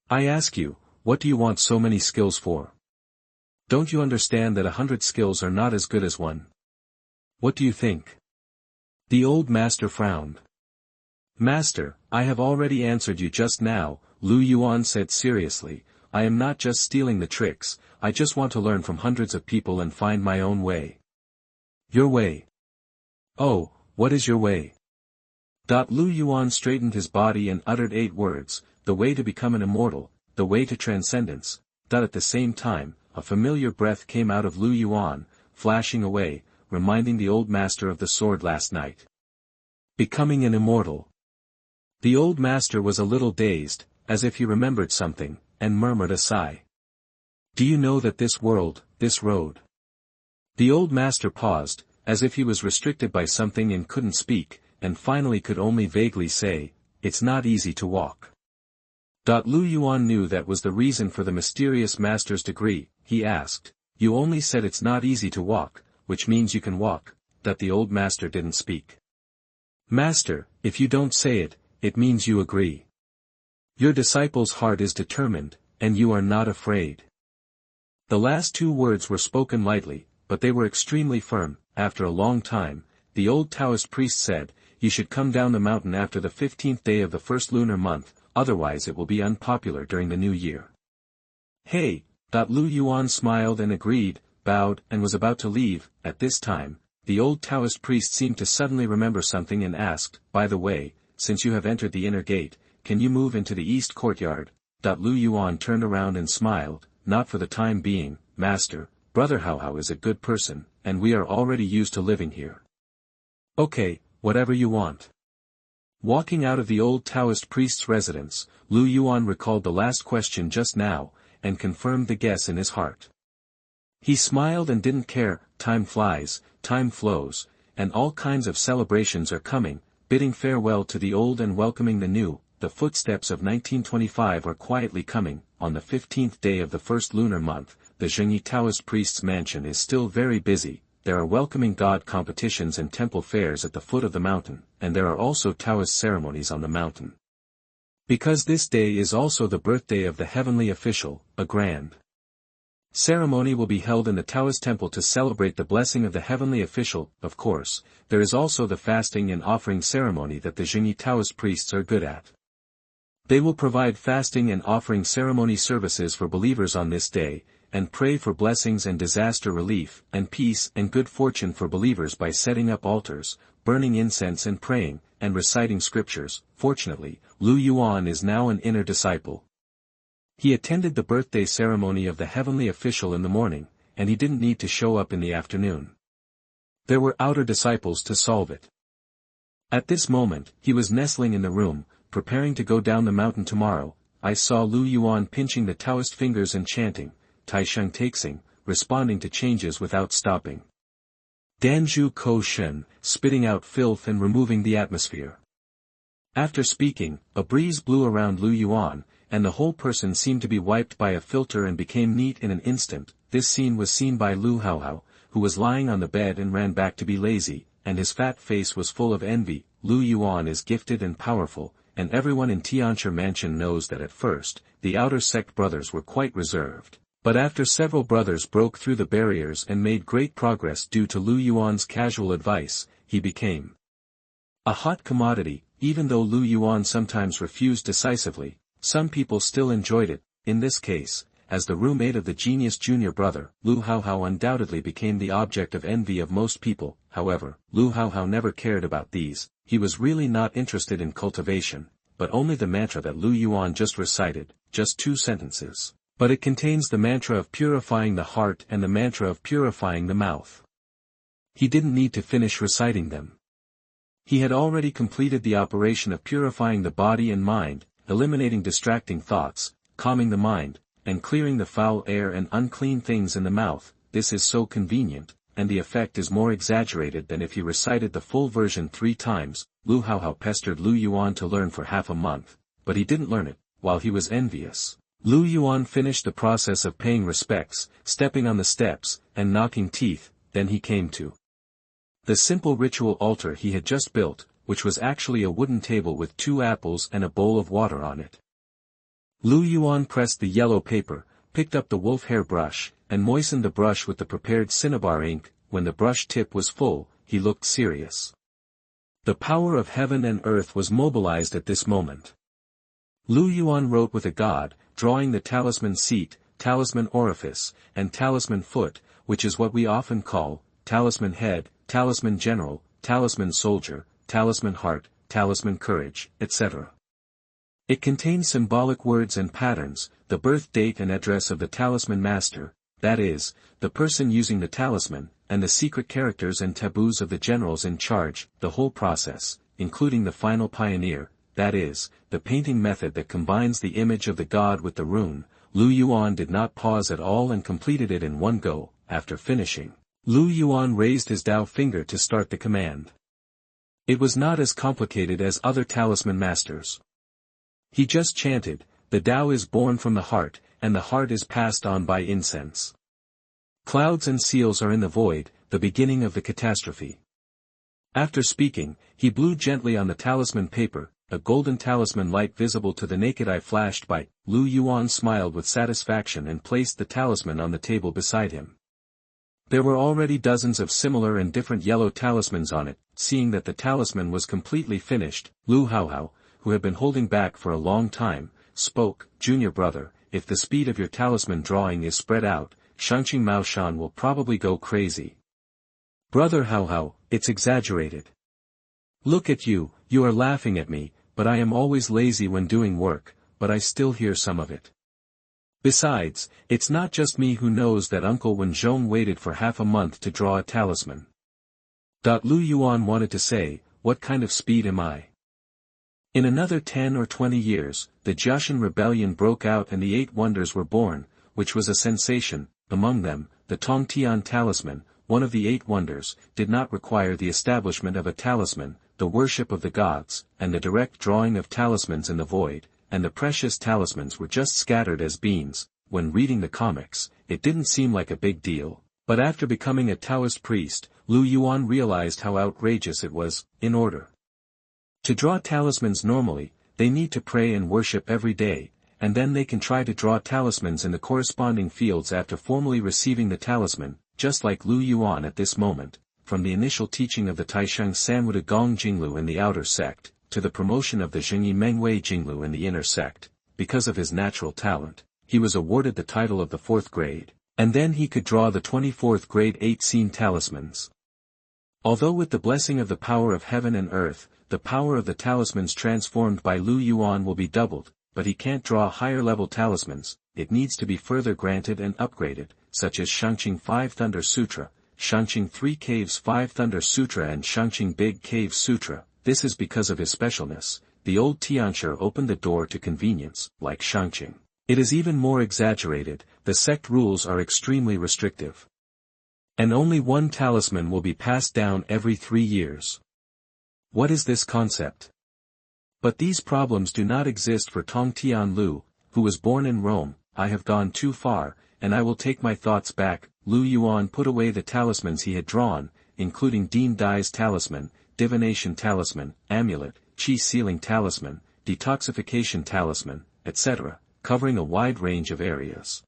I ask you, what do you want so many skills for? Don't you understand that 100 skills are not as good as one? What do you think? The old master frowned. Master, I have already answered you just now, Lu Yuan said seriously. I am not just stealing the tricks, I just want to learn from hundreds of people and find my own way. Your way? Oh, what is your way? Lu Yuan straightened his body and uttered 8 words, the way to become an immortal, the way to transcendence. At the same time, a familiar breath came out of Lu Yuan, flashing away, reminding the old master of the sword last night. Becoming an immortal. The old master was a little dazed, as if he remembered something, and murmured a sigh. Do you know that this world, this road? The old master paused, as if he was restricted by something and couldn't speak, and finally could only vaguely say, it's not easy to walk. Lu Yuan knew that was the reason for the mysterious master's degree. He asked, you only said it's not easy to walk, which means you can walk. That the old master didn't speak. Master, if you don't say it, it means you agree. Your disciple's heart is determined, and you are not afraid. The last 2 words were spoken lightly, but they were extremely firm. After a long time, the old Taoist priest said, you should come down the mountain after the 15th day of the first lunar month, otherwise it will be unpopular during the new year. Hey, Lu Yuan smiled and agreed, bowed, and was about to leave. At this time, the old Taoist priest seemed to suddenly remember something and asked, by the way, since you have entered the inner gate, can you move into the east courtyard? Lu Yuan turned around and smiled, not for the time being, Master, Brother Hao is a good person, and we are already used to living here. Okay, whatever you want. Walking out of the old Taoist priest's residence, Lu Yuan recalled the last question just now, and confirmed the guess in his heart. He smiled and didn't care. Time flies, time flows, and all kinds of celebrations are coming, bidding farewell to the old and welcoming the new. The footsteps of 1925 are quietly coming. On the 15th day of the first lunar month, the Zhengyi Taoist priest's mansion is still very busy. There are welcoming god competitions and temple fairs at the foot of the mountain, and there are also Taoist ceremonies on the mountain. Because this day is also the birthday of the heavenly official, a grand ceremony will be held in the Taoist temple to celebrate the blessing of the heavenly official. Of course, there is also the fasting and offering ceremony that the Zhengyi Taoist priests are good at. They will provide fasting and offering ceremony services for believers on this day, and pray for blessings and disaster relief, and peace and good fortune for believers by setting up altars, burning incense and praying, and reciting scriptures. Fortunately, Lu Yuan is now an inner disciple. He attended the birthday ceremony of the heavenly official in the morning, and he didn't need to show up in the afternoon. There were outer disciples to solve it. At this moment, he was nestling in the room, preparing to go down the mountain tomorrow. I saw Lu Yuan pinching the Taoist fingers and chanting, Tai Sheng Taixing, responding to changes without stopping. Danju Ko Shen, spitting out filth and removing the atmosphere. After speaking, a breeze blew around Lu Yuan, and the whole person seemed to be wiped by a filter and became neat in an instant. This scene was seen by Lu Haohao, who was lying on the bed and ran back to be lazy, and his fat face was full of envy. Lu Yuan is gifted and powerful, and everyone in Tianchi Mansion knows that at first, the outer sect brothers were quite reserved. But after several brothers broke through the barriers and made great progress due to Lu Yuan's casual advice, he became a hot commodity. Even though Lu Yuan sometimes refused decisively, some people still enjoyed it. In this case, as the roommate of the genius junior brother, Lu Haohao undoubtedly became the object of envy of most people. However, Lu Haohao never cared about these. He was really not interested in cultivation, but only the mantra that Lu Yuan just recited, just 2 sentences. But it contains the mantra of purifying the heart and the mantra of purifying the mouth. He didn't need to finish reciting them. He had already completed the operation of purifying the body and mind, eliminating distracting thoughts, calming the mind, and clearing the foul air and unclean things in the mouth. This is so convenient, and the effect is more exaggerated than if he recited the full version 3 times. Lu Haohao pestered Lu Yuan to learn for half a month, but he didn't learn it, while he was envious. Lu Yuan finished the process of paying respects, stepping on the steps, and knocking teeth. Then he came to the simple ritual altar he had just built, which was actually a wooden table with 2 apples and a bowl of water on it. Lu Yuan pressed the yellow paper, picked up the wolf hair brush, and moistened the brush with the prepared cinnabar ink. When the brush tip was full, he looked serious. The power of heaven and earth was mobilized at this moment. Lu Yuan wrote with a god, drawing the talisman seat, talisman orifice, and talisman foot, which is what we often call talisman head, talisman general, talisman soldier, talisman heart, talisman courage, etc. It contains symbolic words and patterns, the birth date and address of the talisman master, that is, the person using the talisman, and the secret characters and taboos of the generals in charge. The whole process, including the final pioneer, that is, the painting method that combines the image of the god with the rune. Lu Yuan did not pause at all and completed it in one go. After finishing, Lu Yuan raised his Dao finger to start the command. It was not as complicated as other talisman masters. He just chanted, "The Tao is born from the heart, and the heart is passed on by incense. Clouds and seals are in the void, the beginning of the catastrophe." After speaking, he blew gently on the talisman paper. A golden talisman light visible to the naked eye flashed by. Lu Yuan smiled with satisfaction and placed the talisman on the table beside him. There were already dozens of similar and different yellow talismans on it. Seeing that the talisman was completely finished, Lu Haohao, who had been holding back for a long time, spoke, "Junior brother, if the speed of your talisman drawing is spread out, Shangqing Maoshan will probably go crazy." "Brother Haohao, it's exaggerated. Look at you, you are laughing at me, but I am always lazy when doing work, but I still hear some of it. Besides, it's not just me who knows that Uncle Wen Zhong waited for half a month to draw a talisman." Lu Yuan wanted to say, "What kind of speed am I?" In another 10 or 20 years, the Jiashan rebellion broke out and the 8 wonders were born, which was a sensation. Among them, the Tongtian talisman, one of the 8 wonders, did not require the establishment of a talisman, the worship of the gods, and the direct drawing of talismans in the void, and the precious talismans were just scattered as beans. When reading the comics, it didn't seem like a big deal, but after becoming a Taoist priest, Lu Yuan realized how outrageous it was. In order to draw talismans normally, they need to pray and worship every day, and then they can try to draw talismans in the corresponding fields after formally receiving the talisman, just like Lu Yuan at this moment. From the initial teaching of the Taisheng Sanwude Gong Jinglu in the outer sect, to the promotion of the Zhengyi Mengwei Jinglu in the inner sect, because of his natural talent, he was awarded the title of the 4th grade, and then he could draw the 24th grade 8 scene talismans. Although with the blessing of the power of heaven and earth, the power of the talismans transformed by Lu Yuan will be doubled, but he can't draw higher level talismans. It needs to be further granted and upgraded, such as Shangqing 5 Thunder Sutra, Shangqing 3 Caves 5 Thunder Sutra and Shangqing Big Cave Sutra. This is because of his specialness. The old Tianchi opened the door to convenience, like Shangqing. It is even more exaggerated, the sect rules are extremely restrictive. And only one talisman will be passed down every 3 years. What is this concept? But these problems do not exist for Tong Tianlu, who was born in Rome. I have gone too far, and I will take my thoughts back. Lu Yuan put away the talismans he had drawn, including Dean Dai's talisman, divination talisman, amulet, qi sealing talisman, detoxification talisman, etc., covering a wide range of areas.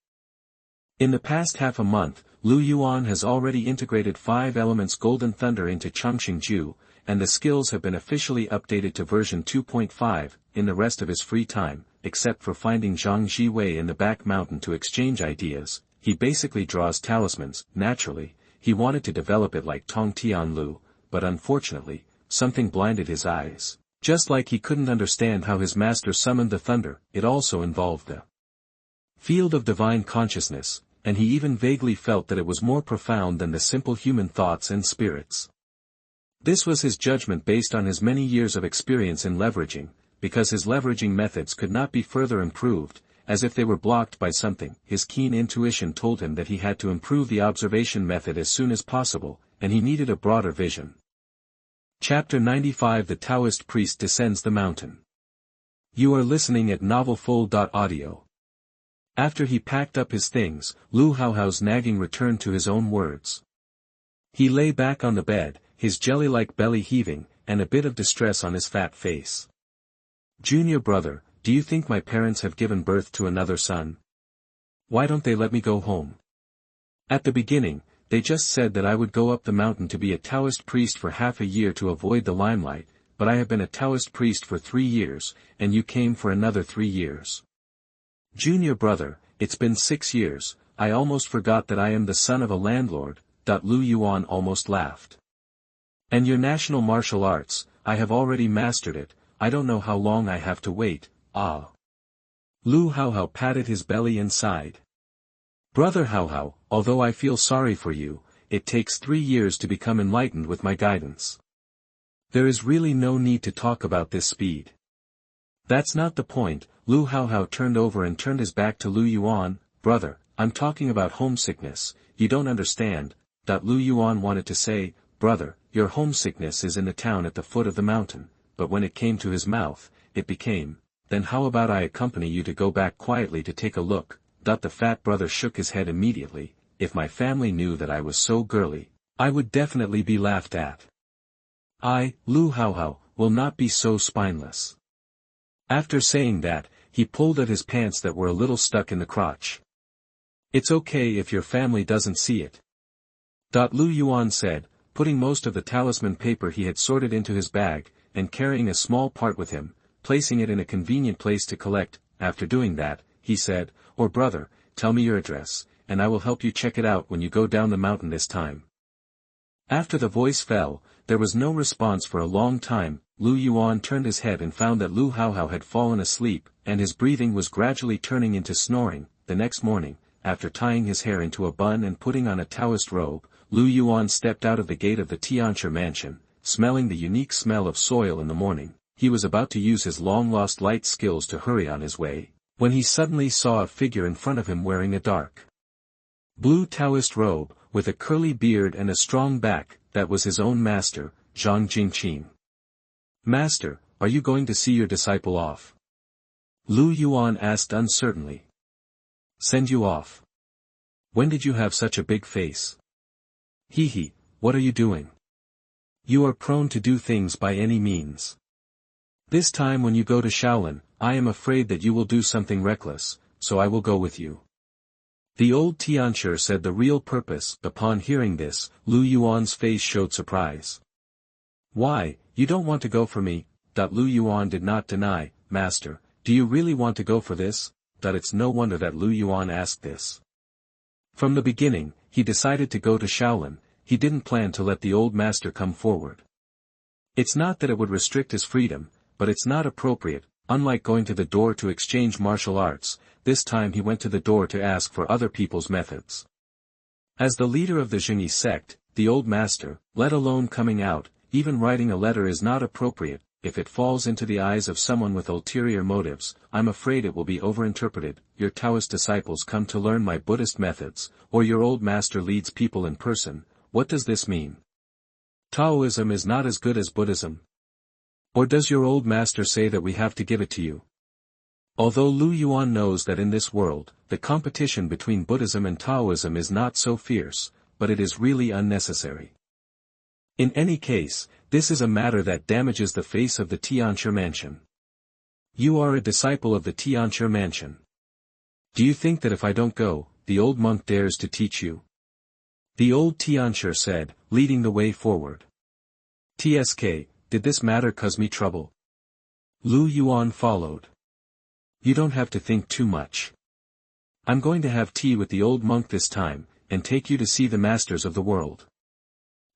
In the past half a month, Lu Yuan has already integrated 5 elements Golden Thunder into Changxing Ju, and the skills have been officially updated to version 2.5. In the rest of his free time, except for finding Zhang Zhiwei in the back mountain to exchange ideas, he basically draws talismans. Naturally, he wanted to develop it like Tong Tianlu, but unfortunately, something blinded his eyes. Just like he couldn't understand how his master summoned the thunder, it also involved the field of divine consciousness, and he even vaguely felt that it was more profound than the simple human thoughts and spirits. This was his judgment based on his many years of experience in leveraging, because his leveraging methods could not be further improved, as if they were blocked by something. His keen intuition told him that he had to improve the observation method as soon as possible, and he needed a broader vision. Chapter 95 The Taoist Priest Descends the Mountain. You are listening at novelfull.audio. After he packed up his things, Lu Haohao's nagging returned to his own words. He lay back on the bed, his jelly-like belly heaving, and a bit of distress on his fat face. Junior brother, do you think my parents have given birth to another son? Why don't they let me go home? At the beginning, they just said that I would go up the mountain to be a Taoist priest for half a year to avoid the limelight, but I have been a Taoist priest for 3 years, and you came for another 3 years. Junior brother, it's been 6 years, I almost forgot that I am the son of a landlord. Lu Yuan almost laughed. And your national martial arts, I have already mastered it, I don't know how long I have to wait. Ah. Lu Haohao patted his belly and sighed. Brother Haohao, although I feel sorry for you, it takes 3 years to become enlightened with my guidance. There is really no need to talk about this speed. That's not the point. Lu Haohao turned over and turned his back to Lu Yuan. Brother, I'm talking about homesickness, you don't understand. Lu Yuan wanted to say, brother, your homesickness is in the town at the foot of the mountain, but when it came to his mouth, it became, then how about I accompany you to go back quietly to take a look. The fat brother shook his head immediately. If my family knew that I was so girly, I would definitely be laughed at. I, Lu Haohao, will not be so spineless. After saying that, he pulled at his pants that were a little stuck in the crotch. It's okay if your family doesn't see it. Lu Yuan said, putting most of the talisman paper he had sorted into his bag, and carrying a small part with him, placing it in a convenient place to collect. After doing that, he said, or brother, tell me your address, and I will help you check it out when you go down the mountain this time. After the voice fell, there was no response for a long time. Lu Yuan turned his head and found that Lu Haohao had fallen asleep, and his breathing was gradually turning into snoring. The next morning, after tying his hair into a bun and putting on a Taoist robe, Lu Yuan stepped out of the gate of the Tianchi mansion, smelling the unique smell of soil in the morning. He was about to use his long-lost light skills to hurry on his way, when he suddenly saw a figure in front of him wearing a dark blue Taoist robe, with a curly beard and a strong back. That was his own master, Zhang Jingqin. Master, are you going to see your disciple off? Lu Yuan asked uncertainly. Send you off? When did you have such a big face? Hee, what are you doing? You are prone to do things by any means. This time when you go to Shaolin, I am afraid that you will do something reckless, so I will go with you. The old Tianchi said the real purpose. Upon hearing this, Lu Yuan's face showed surprise. Why, you don't want to go for me? Lu Yuan did not deny. Master, do you really want to go for this? It's no wonder that Lu Yuan asked this. From the beginning, he decided to go to Shaolin. He didn't plan to let the old master come forward. It's not that it would restrict his freedom, but it's not appropriate. Unlike going to the door to exchange martial arts, this time he went to the door to ask for other people's methods. As the leader of the Zhengyi sect, the old master, let alone coming out, even writing a letter is not appropriate. if it falls into the eyes of someone with ulterior motives, I'm afraid it will be overinterpreted. Your Taoist disciples come to learn my Buddhist methods, or your old master leads people in person. What does this mean? Taoism is not as good as Buddhism? Or does your old master say that we have to give it to you? Although Lu Yuan knows that in this world, the competition between Buddhism and Taoism is not so fierce, but it is really unnecessary. In any case, this is a matter that damages the face of the Tianshi mansion. You are a disciple of the Tianshi mansion. Do you think that if I don't go, the old monk dares to teach you? The old Tianshi said, leading the way forward. TSK, did this matter cause me trouble? Lu Yuan followed. You don't have to think too much. I'm going to have tea with the old monk this time, and take you to see the masters of the world.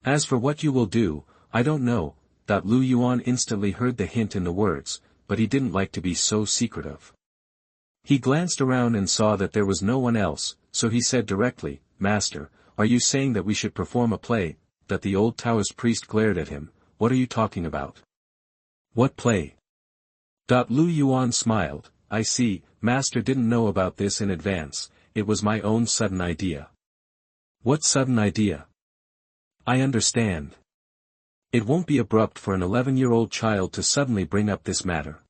As for what you will do, I don't know. Lu Yuan instantly heard the hint in the words, but he didn't like to be so secretive. He glanced around and saw that there was no one else, so he said directly, Master, are you saying that we should perform a play? That the old Taoist priest glared at him. What are you talking about? What play? Lu Yuan smiled. I see, Master didn't know about this in advance, it was my own sudden idea. What sudden idea? I understand. It won't be abrupt for an 11-year-old child to suddenly bring up this matter.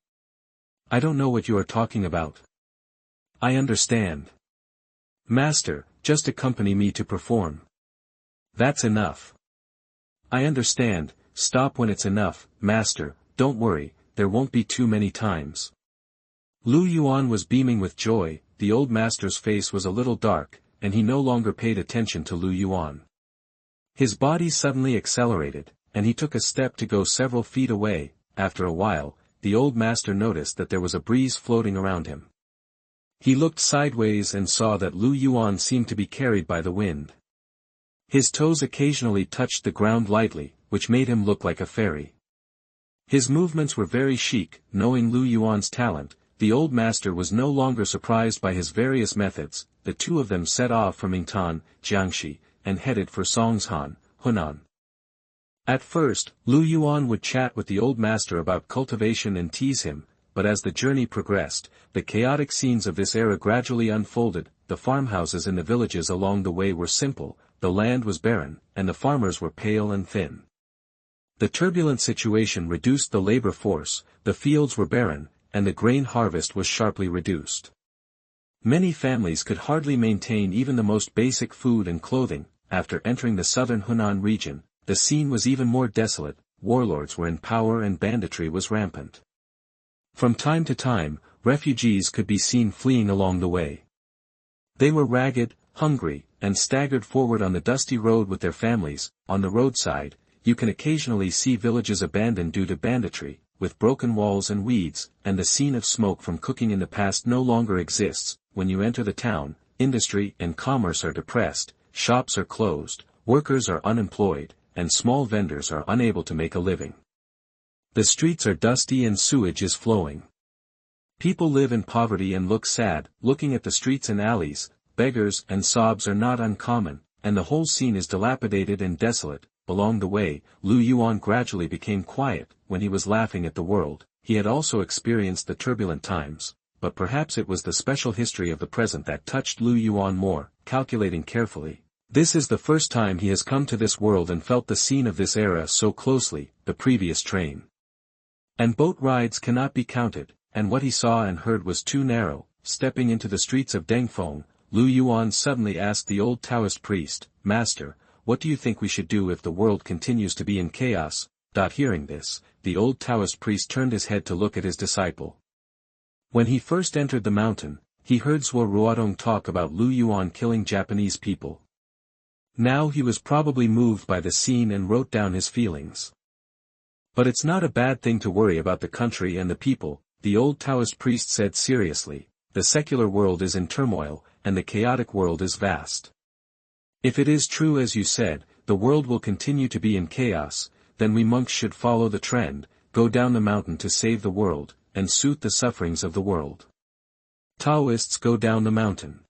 I don't know what you are talking about. I understand. Master, just accompany me to perform. That's enough. I understand, stop when it's enough, Master, don't worry, there won't be too many times. Lu Yuan was beaming with joy. The old master's face was a little dark, and he no longer paid attention to Lu Yuan. His body suddenly accelerated, and he took a step to go several feet away. After a while, the old master noticed that there was a breeze floating around him. He looked sideways and saw that Lu Yuan seemed to be carried by the wind. His toes occasionally touched the ground lightly, which made him look like a fairy. His movements were very chic. Knowing Lu Yuan's talent, the old master was no longer surprised by his various methods. The two of them set off from Yingtan, Jiangxi, and headed for Songshan, Hunan. At first, Lu Yuan would chat with the old master about cultivation and tease him, but as the journey progressed, the chaotic scenes of this era gradually unfolded. The farmhouses in the villages along the way were simple, the land was barren, and the farmers were pale and thin. The turbulent situation reduced the labor force, the fields were barren, and the grain harvest was sharply reduced. Many families could hardly maintain even the most basic food and clothing. After entering the southern Hunan region, the scene was even more desolate. Warlords were in power and banditry was rampant. From time to time, refugees could be seen fleeing along the way. They were ragged, hungry, and staggered forward on the dusty road with their families. On the roadside, you can occasionally see villages abandoned due to banditry, with broken walls and weeds, and the scene of smoke from cooking in the past no longer exists. When you enter the town, industry and commerce are depressed, shops are closed, workers are unemployed, and small vendors are unable to make a living. The streets are dusty and sewage is flowing. People live in poverty and look sad. Looking at the streets and alleys, beggars and sobs are not uncommon, and the whole scene is dilapidated and desolate. Along the way, Lu Yuan gradually became quiet. When he was laughing at the world, he had also experienced the turbulent times, but perhaps it was the special history of the present that touched Lu Yuan more. Calculating carefully, this is the first time he has come to this world and felt the scene of this era so closely. The previous train and boat rides cannot be counted, and what he saw and heard was too narrow. Stepping into the streets of Dengfeng, Lu Yuan suddenly asked the old Taoist priest, Master, what do you think we should do if the world continues to be in chaos? Hearing this, the old Taoist priest turned his head to look at his disciple. When he first entered the mountain, he heard SwordWielder talk about Lu Yuan killing Japanese people. Now he was probably moved by the scene and wrote down his feelings. But it's not a bad thing to worry about the country and the people, the old Taoist priest said seriously. The secular world is in turmoil, and the chaotic world is vast. If it is true as you said, the world will continue to be in chaos, then we monks should follow the trend, go down the mountain to save the world, and soothe the sufferings of the world. Taoists go down the mountain.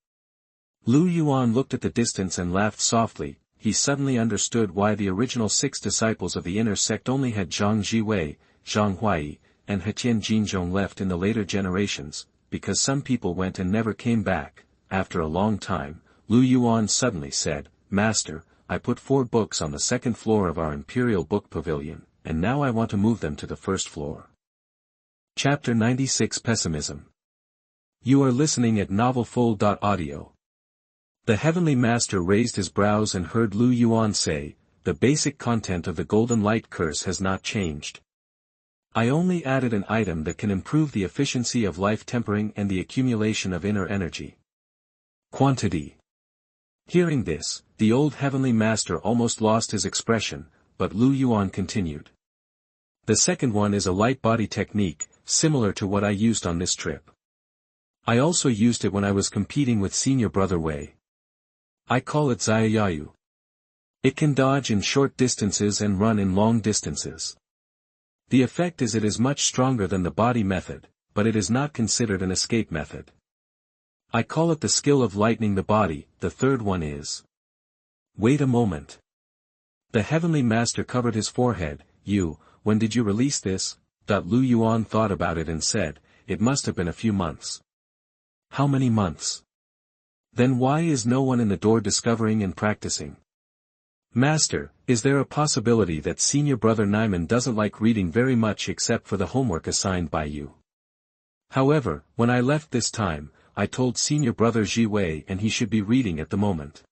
Lu Yuan looked at the distance and laughed softly. He suddenly understood why the original 6 disciples of the inner sect only had Zhang Zhiwei. Zhang and Hetian Jinzhong left in the later generations, because some people went and never came back. After a long time, Lu Yuan suddenly said, "Master, I put 4 books on the second floor of our Imperial Book Pavilion, and now I want to move them to the first floor." Chapter 96 Pessimism. You are listening at NovelFull.audio. The Heavenly Master raised his brows and heard Lu Yuan say, "The basic content of the Golden Light Curse has not changed. I only added an item that can improve the efficiency of life tempering and the accumulation of inner energy. Quantity." Hearing this, the old Heavenly Master almost lost his expression, but Lu Yuan continued. "The second one is a light body technique, similar to what I used on this trip. I also used it when I was competing with Senior Brother Wei. I call it Xiaoyayu. It can dodge in short distances and run in long distances. The effect is it is much stronger than the body method, but it is not considered an escape method. I call it the skill of lightening the body. The third one is..." Wait a moment. The Heavenly Master covered his forehead. When did you release this?" Lu Yuan thought about it and said, "It must have been a few months." "How many months? Then why is no one in the door discovering and practicing?" "Master, is there a possibility that Senior Brother Naiman doesn't like reading very much except for the homework assigned by you? However, when I left this time, I told Senior Brother Zhiwei and he should be reading at the moment."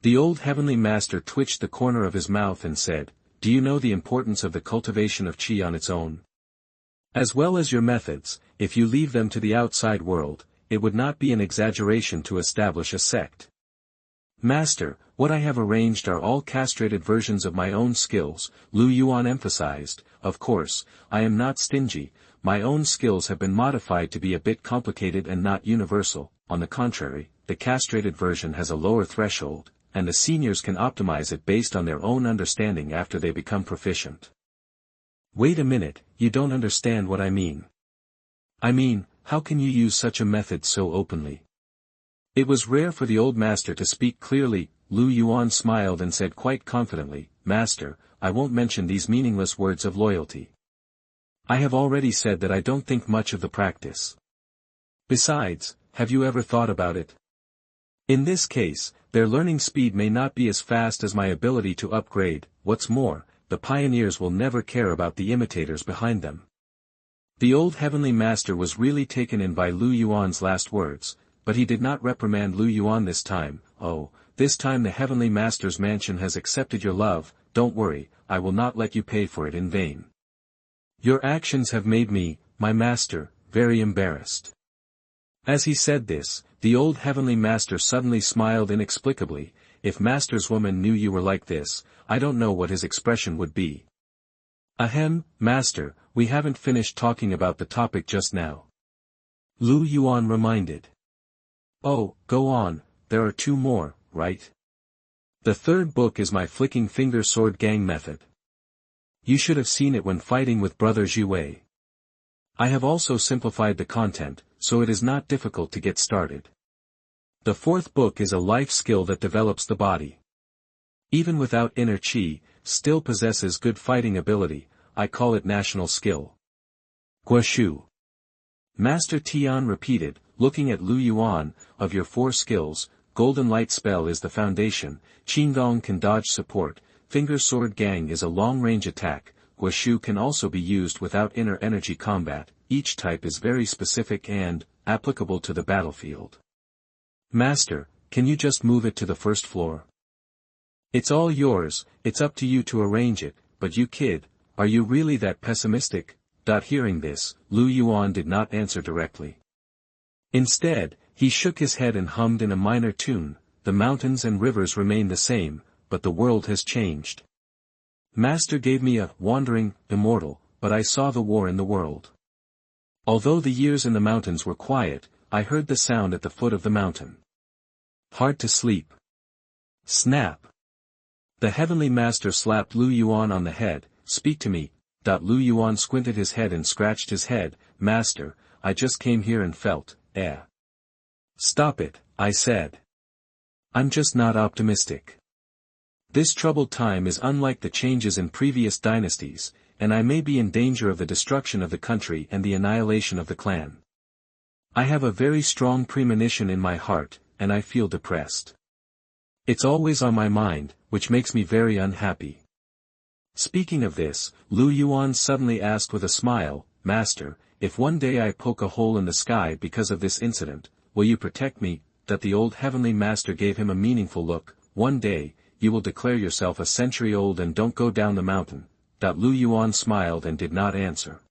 The old Heavenly Master twitched the corner of his mouth and said, "Do you know the importance of the cultivation of qi on its own? As well as your methods, if you leave them to the outside world, it would not be an exaggeration to establish a sect. Master, what I have arranged are all castrated versions of my own skills," Lu Yuan emphasized. "Of course, I am not stingy, my own skills have been modified to be a bit complicated and not universal. On the contrary, the castrated version has a lower threshold, and the seniors can optimize it based on their own understanding after they become proficient." "Wait a minute, you don't understand what I mean." "I mean, how can you use such a method so openly?" It was rare for the old master to speak clearly. Lu Yuan smiled and said quite confidently, "Master, I won't mention these meaningless words of loyalty. I have already said that I don't think much of the practice. Besides, have you ever thought about it? In this case, their learning speed may not be as fast as my ability to upgrade. What's more, the pioneers will never care about the imitators behind them." The old Heavenly Master was really taken in by Lu Yuan's last words, but he did not reprimand Lu Yuan this time. "Oh, this time the Heavenly Master's mansion has accepted your love, don't worry, I will not let you pay for it in vain. Your actions have made me, my master, very embarrassed." As he said this, the old Heavenly Master suddenly smiled inexplicably. "If Master's woman knew you were like this, I don't know what his expression would be." "Ahem, Master, we haven't finished talking about the topic just now," Lu Yuan reminded. "Oh, go on, there are 2 more, right? The third book is my flicking finger sword gang method. You should have seen it when fighting with Brother Zhiwei. I have also simplified the content, so it is not difficult to get started. The fourth book is a life skill that develops the body. Even without inner qi, still possesses good fighting ability. I call it national skill. Guoshu." Master Tian repeated, looking at Lu Yuan, "Of your 4 skills, Golden Light Spell is the foundation, Qinggong can dodge support, Finger Sword Gang is a long-range attack, Guoshu can also be used without inner energy combat. Each type is very specific and applicable to the battlefield. Master, can you just move it to the first floor? It's all yours, it's up to you to arrange it, but you kid, are you really that pessimistic?" Hearing this, Lu Yuan did not answer directly. Instead, he shook his head and hummed in a minor tune. "The mountains and rivers remain the same, but the world has changed. Master gave me a wandering immortal, but I saw the war in the world. Although the years in the mountains were quiet, I heard the sound at the foot of the mountain. Hard to sleep. Snap." The Heavenly Master slapped Lu Yuan on the head. "Speak to me." Lu Yuan squinted his head and scratched his head. "Master, I just came here and felt, Stop it, I said. I'm just not optimistic. This troubled time is unlike the changes in previous dynasties. and I may be in danger of the destruction of the country and the annihilation of the clan. I have a very strong premonition in my heart, and I feel depressed. It's always on my mind, which makes me very unhappy. Speaking of this, Yuan suddenly asked with a smile, Master, if one day I poke a hole in the sky because of this incident, will you protect me? That the old heavenly master gave him a meaningful look. One day, you will declare yourself a century old and don't go down the mountain. Yuan smiled and did not answer.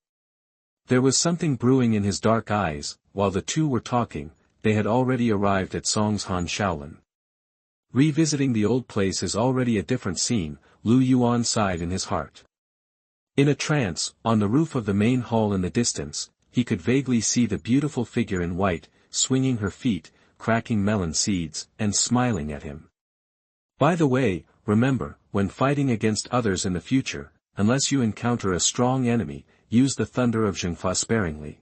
There was something brewing in his dark eyes. While the two were talking, they had already arrived at Xuanhuan Shaolin. Revisiting the old place is already a different scene, Yuan sighed in his heart. In a trance, on the roof of the main hall in the distance, he could vaguely see the beautiful figure in white, swinging her feet, cracking melon seeds, and smiling at him. By the way, remember, when fighting against others in the future, unless you encounter a strong enemy, use the thunder of Zhang sparingly.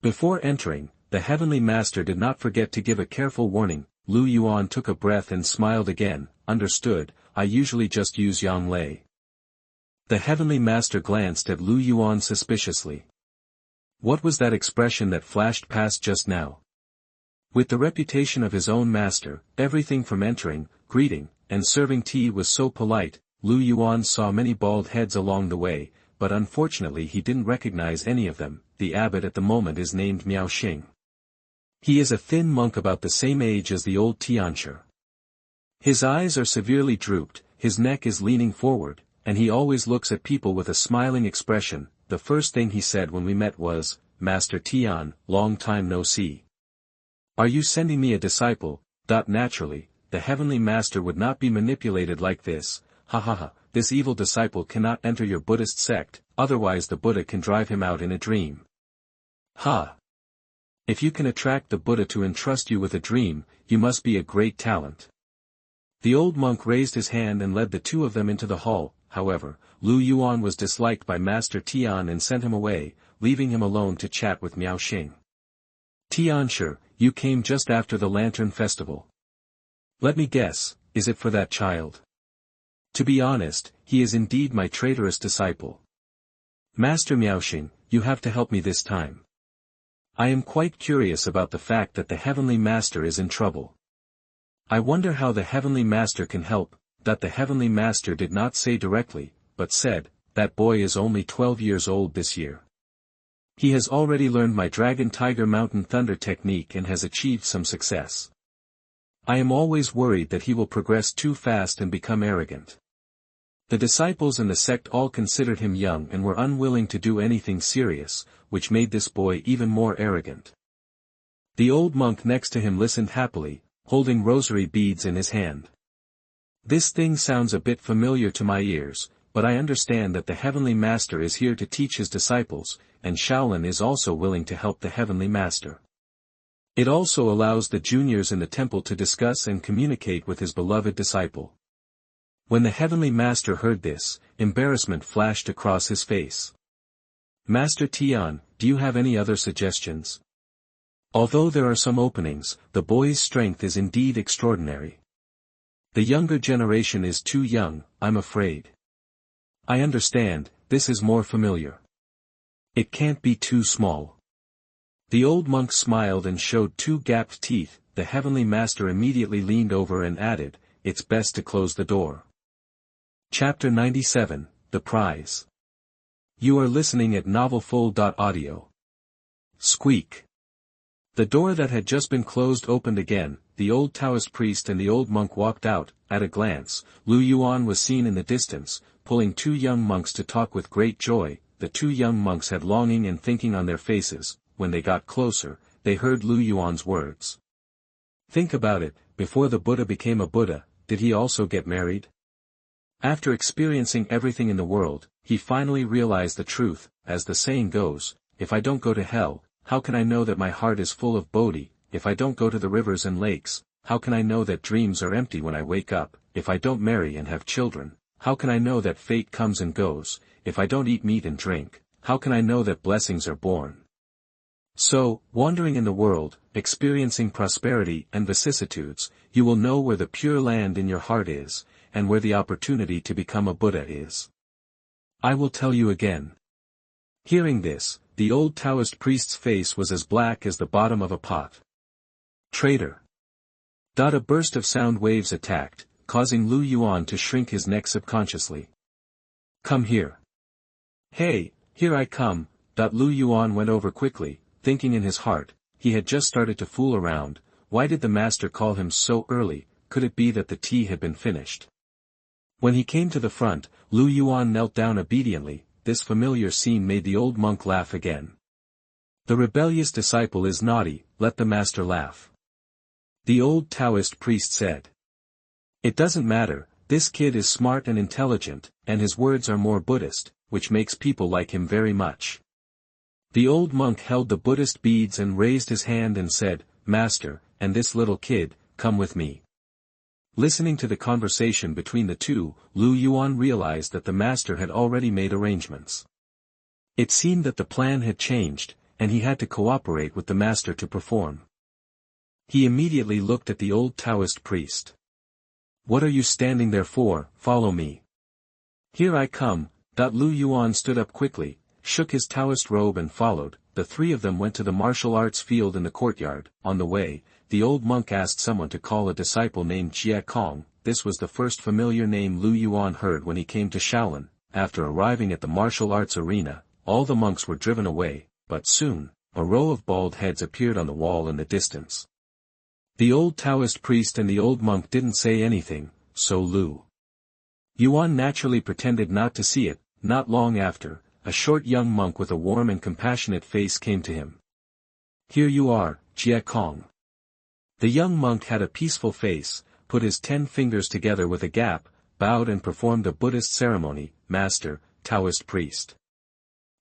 Before entering, the heavenly master did not forget to give a careful warning. Yuan took a breath and smiled again. Understood, I usually just use Yang Lei. The heavenly master glanced at Yuan suspiciously. What was that expression that flashed past just now? With the reputation of his own master, everything from entering, greeting, and serving tea was so polite. Yuan saw many bald heads along the way, but unfortunately he didn't recognize any of them. The abbot at the moment is named Miaoxing. He is a thin monk about the same age as the old Tianshi. His eyes are severely drooped, his neck is leaning forward, and he always looks at people with a smiling expression. The first thing he said when we met was, Master Tian, long time no see. Are you sending me a disciple? Naturally, the heavenly master would not be manipulated like this. Ha ha ha, this evil disciple cannot enter your Buddhist sect, otherwise the Buddha can drive him out in a dream. Ha! If you can attract the Buddha to entrust you with a dream, you must be a great talent. The old monk raised his hand and led the two of them into the hall. However, Yuan was disliked by Master Tian and sent him away, leaving him alone to chat with Miaoxing. Tianshi, you came just after the Lantern Festival. Let me guess, is it for that child? To be honest, he is indeed my traitorous disciple. Master Miaoxing, you have to help me this time. I am quite curious about the fact that the Heavenly Master is in trouble. I wonder how the Heavenly Master can help. That the Heavenly Master did not say directly, but said, that boy is only 12 years old this year. He has already learned my Dragon Tiger Mountain Thunder technique and has achieved some success. I am always worried that he will progress too fast and become arrogant. The disciples and the sect all considered him young and were unwilling to do anything serious, which made this boy even more arrogant. The old monk next to him listened happily, holding rosary beads in his hand. This thing sounds a bit familiar to my ears, but I understand that the Heavenly Master is here to teach his disciples, and Shaolin is also willing to help the Heavenly Master. It also allows the juniors in the temple to discuss and communicate with his beloved disciple. When the Heavenly Master heard this, embarrassment flashed across his face. Master Tian, do you have any other suggestions? Although there are some openings, the boy's strength is indeed extraordinary. The younger generation is too young, I'm afraid. I understand, this is more familiar. It can't be too small. The old monk smiled and showed two gapped teeth. The Heavenly Master immediately leaned over and added, it's best to close the door. Chapter 97, The Prize. You are listening at NovelFull.audio. Squeak. The door that had just been closed opened again. The old Taoist priest and the old monk walked out. At a glance, Yuan was seen in the distance, pulling two young monks to talk with great joy. The two young monks had longing and thinking on their faces. When they got closer, they heard Yuan's words. Think about it, before the Buddha became a Buddha, did he also get married? After experiencing everything in the world, he finally realized the truth. As the saying goes, if I don't go to hell, how can I know that my heart is full of Bodhi? If I don't go to the rivers and lakes, how can I know that dreams are empty when I wake up? If I don't marry and have children, how can I know that fate comes and goes? If I don't eat meat and drink, how can I know that blessings are born? So, wandering in the world, experiencing prosperity and vicissitudes, you will know where the pure land in your heart is, and where the opportunity to become a Buddha is. I will tell you again. Hearing this, the old Taoist priest's face was as black as the bottom of a pot. Traitor! A burst of sound waves attacked, causing Lu Yuan to shrink his neck subconsciously. Come here. Hey, here I come. Lu Yuan went over quickly, thinking in his heart, he had just started to fool around. Why did the master call him so early? Could it be that the tea had been finished? When he came to the front, Lu Yuan knelt down obediently. This familiar scene made the old monk laugh again. The rebellious disciple is naughty, let the master laugh. The old Taoist priest said. It doesn't matter, this kid is smart and intelligent, and his words are more Buddhist, which makes people like him very much. The old monk held the Buddhist beads and raised his hand and said, Master, and this little kid, come with me. Listening to the conversation between the two, Lu Yuan realized that the master had already made arrangements. It seemed that the plan had changed, and he had to cooperate with the master to perform. He immediately looked at the old Taoist priest. What are you standing there for? Follow me. Here I come. Lu Yuan stood up quickly, shook his Taoist robe and followed. The three of them went to the martial arts field in the courtyard. On the way, the old monk asked someone to call a disciple named Jie Kong. This was the first familiar name Lu Yuan heard when he came to Shaolin. After arriving at the martial arts arena, all the monks were driven away, but soon, a row of bald heads appeared on the wall in the distance. The old Taoist priest and the old monk didn't say anything, so Lu Yuan naturally pretended not to see it. Not long after, a short young monk with a warm and compassionate face came to him. Here you are, Jie Kong. The young monk had a peaceful face, put his 10 fingers together with a gap, bowed and performed a Buddhist ceremony. Master, Taoist priest.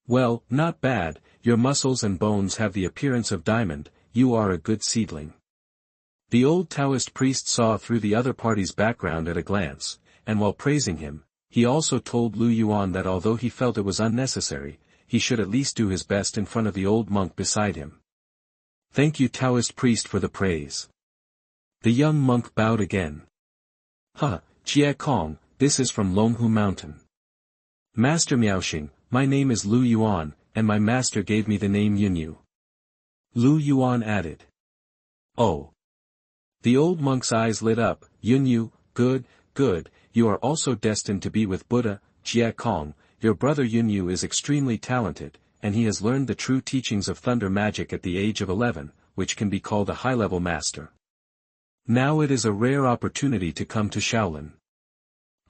Well, not bad, your muscles and bones have the appearance of diamond, you are a good seedling. The old Taoist priest saw through the other party's background at a glance, and while praising him, he also told Lu Yuan that although he felt it was unnecessary, he should at least do his best in front of the old monk beside him. Thank you Taoist priest for the praise. The young monk bowed again. Jie Kong, this is from Longhu Mountain. Master Miaoxing, my name is Lu Yuan, and my master gave me the name Yunyu. Lu Yuan added. Oh. The old monk's eyes lit up. Yunyu, good, good, you are also destined to be with Buddha. Jie Kong, your brother Yunyu is extremely talented, and he has learned the true teachings of thunder magic at the age of 11, which can be called a high-level master. Now it is a rare opportunity to come to Shaolin.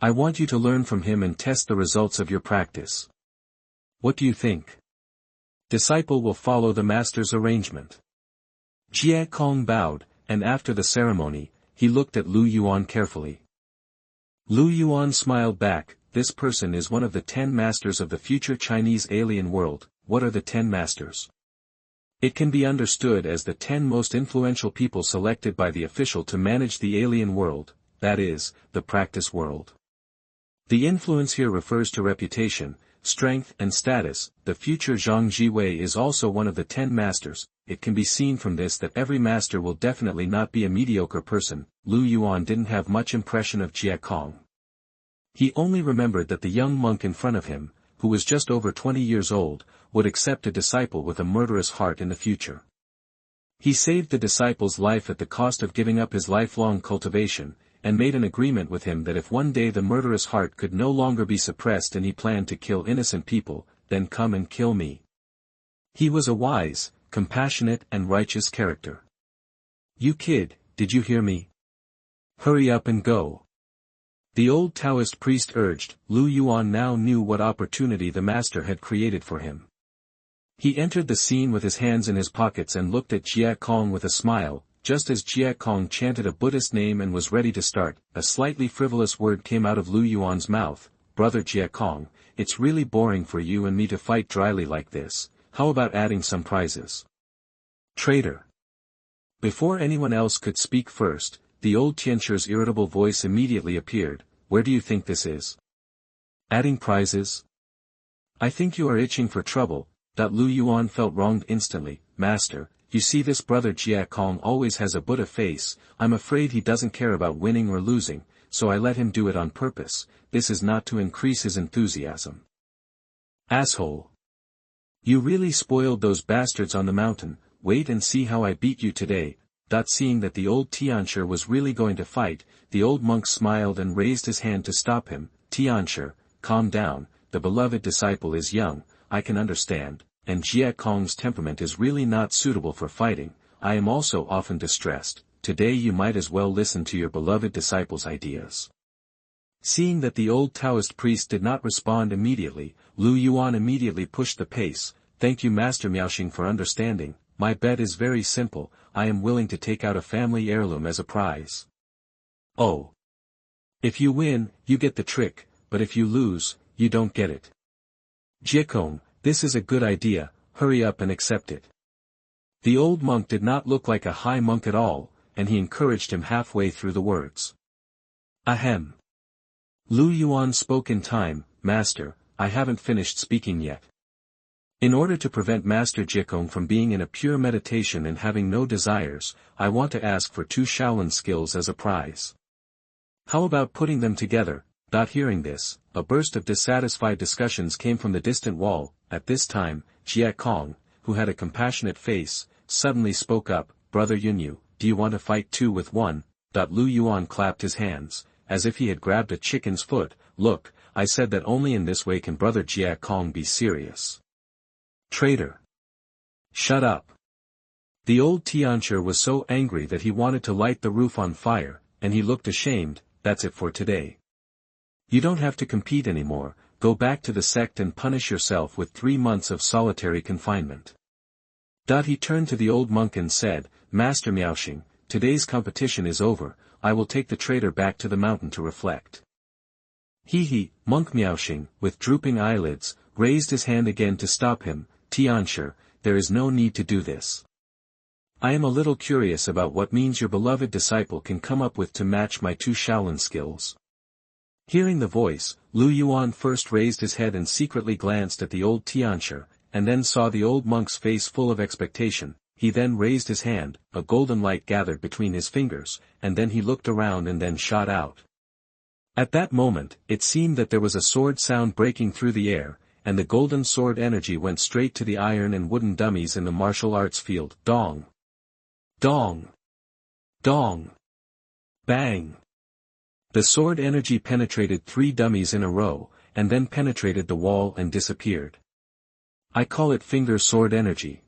I want you to learn from him and test the results of your practice. What do you think? Disciple will follow the master's arrangement. Jie Kong bowed, and after the ceremony, he looked at Lu Yuan carefully. Lu Yuan smiled back. This person is one of the 10 masters of the future Chinese alien world. What are the 10 masters? It can be understood as the 10 most influential people selected by the official to manage the alien world, that is, the practice world. The influence here refers to reputation, strength and status. The future Zhiwei is also one of the 10 masters. It can be seen from this that every master will definitely not be a mediocre person. Lu Yuan didn't have much impression of Jie Kong. He only remembered that the young monk in front of him, who was just over 20 years old, would accept a disciple with a murderous heart in the future. He saved the disciple's life at the cost of giving up his lifelong cultivation, and made an agreement with him that if one day the murderous heart could no longer be suppressed and he planned to kill innocent people, then come and kill me. He was a wise, compassionate and righteous character. You kid, did you hear me? Hurry up and go. The old Taoist priest urged. Lu Yuan now knew what opportunity the master had created for him. He entered the scene with his hands in his pockets and looked at Jie Kong with a smile. Just as Jie Kong chanted a Buddhist name and was ready to start, a slightly frivolous word came out of Lu Yuan's mouth. Brother Jie Kong, it's really boring for you and me to fight dryly like this. How about adding some prizes? Traitor. Before anyone else could speak first, the old Tianchu's irritable voice immediately appeared. Where do you think this is? Adding prizes? I think you are itching for trouble. Lu Yuan felt wronged instantly. Master, you see this brother Jie Kong always has a Buddha face. I'm afraid he doesn't care about winning or losing, so I let him do it on purpose. This is not to increase his enthusiasm. Asshole. You really spoiled those bastards on the mountain, wait and see how I beat you today. Seeing that the old Tianshi was really going to fight, the old monk smiled and raised his hand to stop him. Tianshi, calm down, the beloved disciple is young, I can understand, and Jie Kong's temperament is really not suitable for fighting. I am also often distressed. Today you might as well listen to your beloved disciple's ideas. Seeing that the old Taoist priest did not respond immediately, Lu Yuan immediately pushed the pace. Thank you Master Miaoxing for understanding. My bet is very simple, I am willing to take out a family heirloom as a prize. Oh. If you win, you get the trick, but if you lose, you don't get it. Jiekong, this is a good idea, hurry up and accept it. The old monk did not look like a high monk at all, and he encouraged him halfway through the words. Ahem. Lu Yuan spoke in time, Master, I haven't finished speaking yet. In order to prevent Master Jiekong from being in a pure meditation and having no desires, I want to ask for 2 Shaolin skills as a prize. How about putting them together? Hearing this, a burst of dissatisfied discussions came from the distant wall. At this time, Jie Kong, who had a compassionate face, suddenly spoke up, Brother Yunyu, do you want to fight 2 with 1? Lu Yuan clapped his hands, as if he had grabbed a chicken's foot. Look, I said that only in this way can Brother Jie Kong be serious. Traitor. Shut up. The old Tianshi was so angry that he wanted to light the roof on fire, and he looked ashamed. That's it for today. You don't have to compete anymore, go back to the sect and punish yourself with 3 months of solitary confinement. He turned to the old monk and said, Master Miaoxing, today's competition is over, I will take the traitor back to the mountain to reflect. Monk Miaoxing, with drooping eyelids, raised his hand again to stop him. Tianshi, there is no need to do this. I am a little curious about what means your beloved disciple can come up with to match my 2 Shaolin skills. Hearing the voice, Lu Yuan first raised his head and secretly glanced at the old Tianshi, and then saw the old monk's face full of expectation. He then raised his hand, a golden light gathered between his fingers, and then he looked around and then shot out. At that moment, it seemed that there was a sword sound breaking through the air, and the golden sword energy went straight to the iron and wooden dummies in the martial arts field. Dong! Dong! Dong! Bang! The sword energy penetrated 3 dummies in a row, and then penetrated the wall and disappeared. I call it finger sword energy.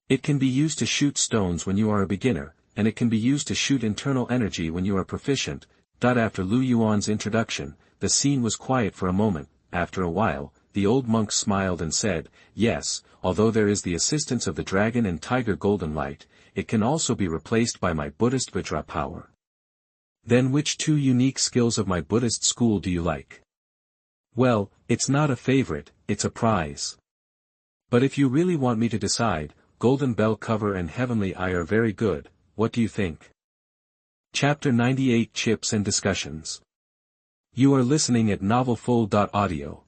It can be used to shoot stones when you are a beginner, and it can be used to shoot internal energy when you are proficient. After Lu Yuan's introduction, the scene was quiet for a moment. After a while, the old monk smiled and said, yes, although there is the assistance of the dragon and tiger golden light, it can also be replaced by my Buddhist Vajra power. Then which 2 unique skills of my Buddhist school do you like? Well, it's not a favorite, it's a prize. But if you really want me to decide, Golden Bell Cover and Heavenly Eye are very good, what do you think? Chapter 98 Chips and Discussions. You are listening at novelfull.audio.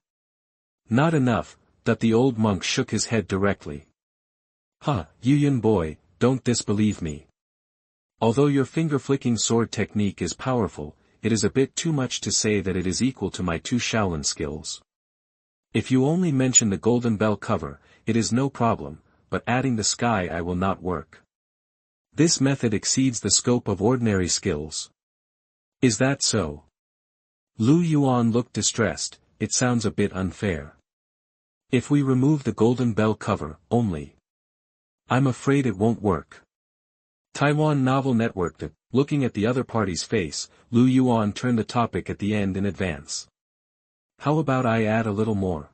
Not enough, the old monk shook his head directly. Yuyun boy, don't disbelieve me. Although your finger-flicking sword technique is powerful, it is a bit too much to say that it is equal to my 2 Shaolin skills. If you only mention the Golden Bell Cover, it is no problem, but adding the Sky Eye will not work. This method exceeds the scope of ordinary skills. Is that so? Lu Yuan looked distressed. It sounds a bit unfair. If we remove the Golden Bell Cover, only. I'm afraid it won't work. Taiwan Novel Network. Looking at the other party's face, Lu Yuan turned the topic at the end in advance. How about I add a little more?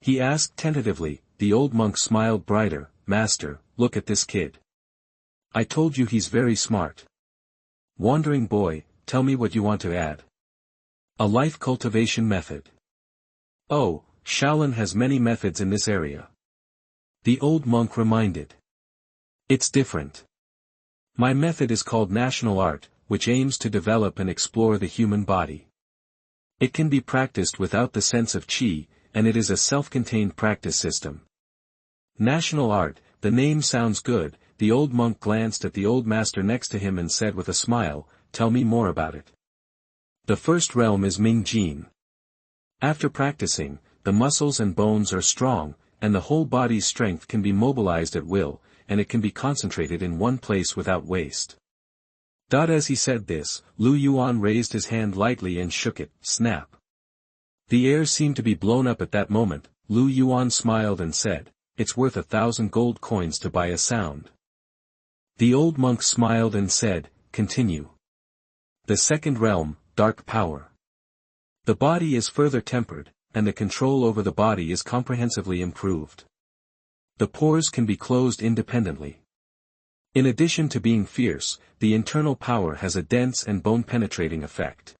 He asked tentatively. The old monk smiled brighter. Master, look at this kid. I told you he's very smart. Wandering boy, tell me what you want to add. A life cultivation method. Oh, Shaolin has many methods in this area. The old monk reminded. It's different. My method is called National Art, which aims to develop and explore the human body. It can be practiced without the sense of qi, and it is a self-contained practice system. National Art, the name sounds good. The old monk glanced at the old master next to him and said with a smile, tell me more about it. The first realm is Ming Jin. After practicing, the muscles and bones are strong, and the whole body's strength can be mobilized at will, and it can be concentrated in one place without waste. As he said this, Lu Yuan raised his hand lightly and shook it, snap. The air seemed to be blown up at that moment. Lu Yuan smiled and said, "It's worth 1,000 gold coins to buy a sound." The old monk smiled and said, "Continue." The second realm, dark power. The body is further tempered, and the control over the body is comprehensively improved. The pores can be closed independently. In addition to being fierce, the internal power has a dense and bone-penetrating effect.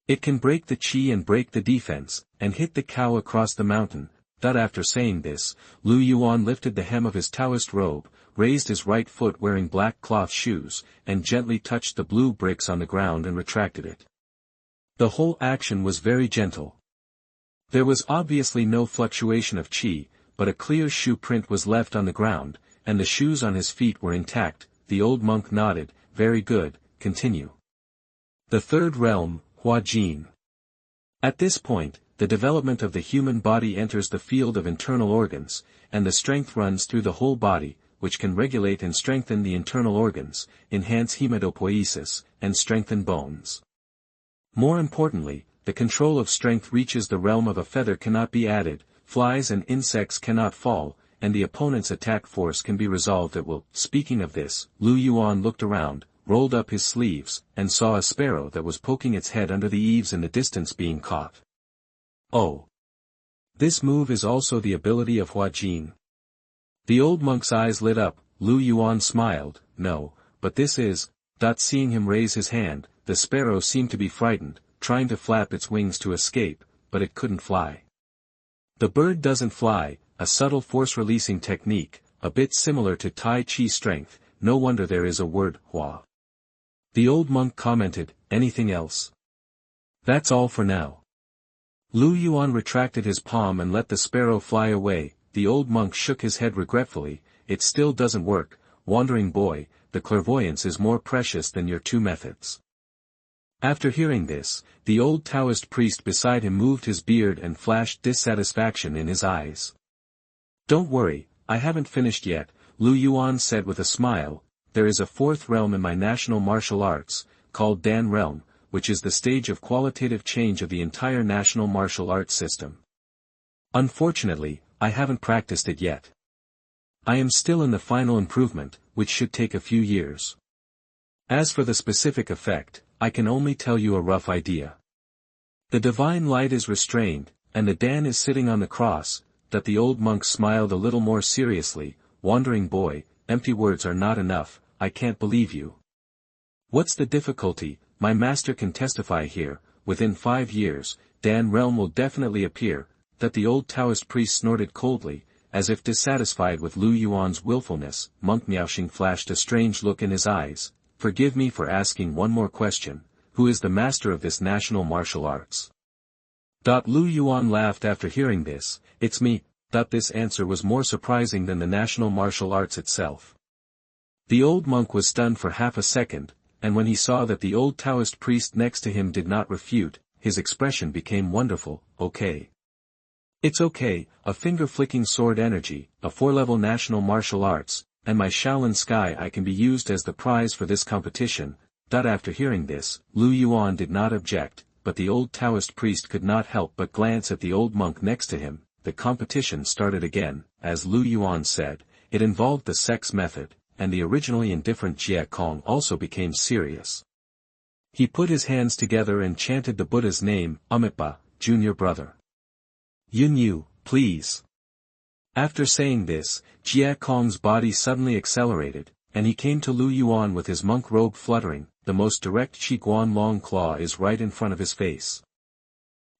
It can break the chi and break the defense, and hit the cow across the mountain. After saying this, Lu Yuan lifted the hem of his Taoist robe, raised his right foot wearing black cloth shoes, and gently touched the blue bricks on the ground and retracted it. The whole action was very gentle. There was obviously no fluctuation of chi, but a clear shoe print was left on the ground, and the shoes on his feet were intact. The old monk nodded, "Very good, continue." The third realm, Hua Jin. At this point, the development of the human body enters the field of internal organs, and the strength runs through the whole body, which can regulate and strengthen the internal organs, enhance hematopoiesis, and strengthen bones. More importantly, the control of strength reaches the realm of a feather cannot be added, flies and insects cannot fall, and the opponent's attack force can be resolved at will. Speaking of this, Lu Yuan looked around, rolled up his sleeves, and saw a sparrow that was poking its head under the eaves in the distance being caught. Oh! This move is also the ability of Hua Jin. The old monk's eyes lit up. Lu Yuan smiled, "No, but this is..." Seeing him raise his hand, the sparrow seemed to be frightened, trying to flap its wings to escape, but it couldn't fly. The bird doesn't fly, a subtle force-releasing technique, a bit similar to Tai Chi strength. No wonder there is a word, Hua. The old monk commented, "Anything else?" "That's all for now." Lu Yuan retracted his palm and let the sparrow fly away. The old monk shook his head regretfully. "It still doesn't work, wandering boy, the clairvoyance is more precious than your two methods." After hearing this, the old Taoist priest beside him moved his beard and flashed dissatisfaction in his eyes. "Don't worry, I haven't finished yet," Lu Yuan said with a smile. "There is a fourth realm in my national martial arts, called Dan Realm, which is the stage of qualitative change of the entire national martial arts system. Unfortunately, I haven't practiced it yet. I am still in the final improvement, which should take a few years. As for the specific effect, I can only tell you a rough idea. The divine light is restrained, and the Dan is sitting on the cross." The old monk smiled a little more seriously. "Wandering boy, empty words are not enough, I can't believe you. What's the difficulty? My master can testify here, within 5 years, Dan Realm will definitely appear." The old Taoist priest snorted coldly, as if dissatisfied with Lu Yuan's willfulness. Monk Miaoxing flashed a strange look in his eyes. "Forgive me for asking one more question, who is the master of this national martial arts?" Lu Yuan laughed after hearing this. "It's me." This answer was more surprising than the national martial arts itself. The old monk was stunned for half a second, and when he saw that the old Taoist priest next to him did not refute, his expression became wonderful. "Okay. It's okay, a finger-flicking sword energy, a 4-level national martial arts, and my Shaolin Sky Eye can be used as the prize for this competition." After hearing this, Lu Yuan did not object, but the old Taoist priest could not help but glance at the old monk next to him. The competition started again. As Lu Yuan said, it involved the sex method, and the originally indifferent Jie Kong also became serious. He put his hands together and chanted the Buddha's name, Amitabha, junior brother. "Yun Yu, please." After saying this, Jie Kong's body suddenly accelerated, and he came to Lu Yuan with his monk robe fluttering. The most direct Qiguan long claw is right in front of his face.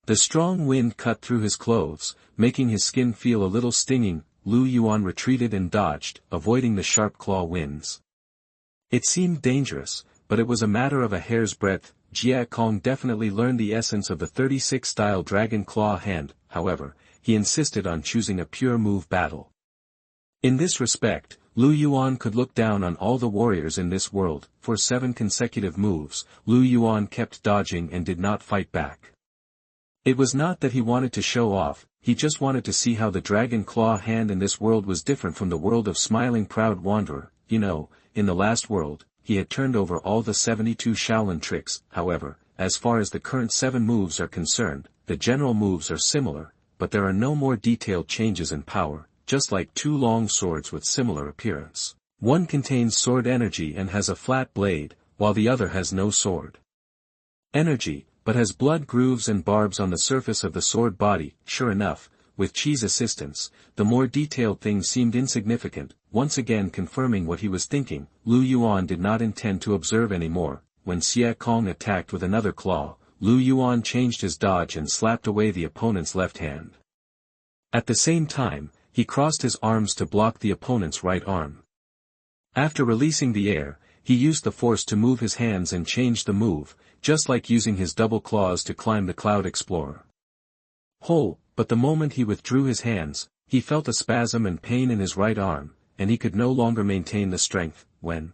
The strong wind cut through his clothes, making his skin feel a little stinging. Lu Yuan retreated and dodged, avoiding the sharp claw winds. It seemed dangerous, but it was a matter of a hair's breadth. Jie Kong definitely learned the essence of the 36-style dragon claw hand. However, he insisted on choosing a pure move battle. In this respect, Lu Yuan could look down on all the warriors in this world. For 7 consecutive moves, Lu Yuan kept dodging and did not fight back. It was not that he wanted to show off, he just wanted to see how the dragon claw hand in this world was different from the world of smiling proud wanderer. In the last world, he had turned over all the 72 Shaolin tricks. However, as far as the current 7 moves are concerned, the general moves are similar, but there are no more detailed changes in power, just like 2 long swords with similar appearance. One contains sword energy and has a flat blade, while the other has no sword energy, but has blood grooves and barbs on the surface of the sword body. Sure enough, with Chi's assistance, the more detailed things seemed insignificant, once again confirming what he was thinking. Lu Yuan did not intend to observe anymore. When Xie Kong attacked with another claw, Lu Yuan changed his dodge and slapped away the opponent's left hand. At the same time, he crossed his arms to block the opponent's right arm. After releasing the air, he used the force to move his hands and change the move, just like using his double claws to climb the Cloud Explorer hole. But the moment he withdrew his hands, he felt a spasm and pain in his right arm, and he could no longer maintain the strength. When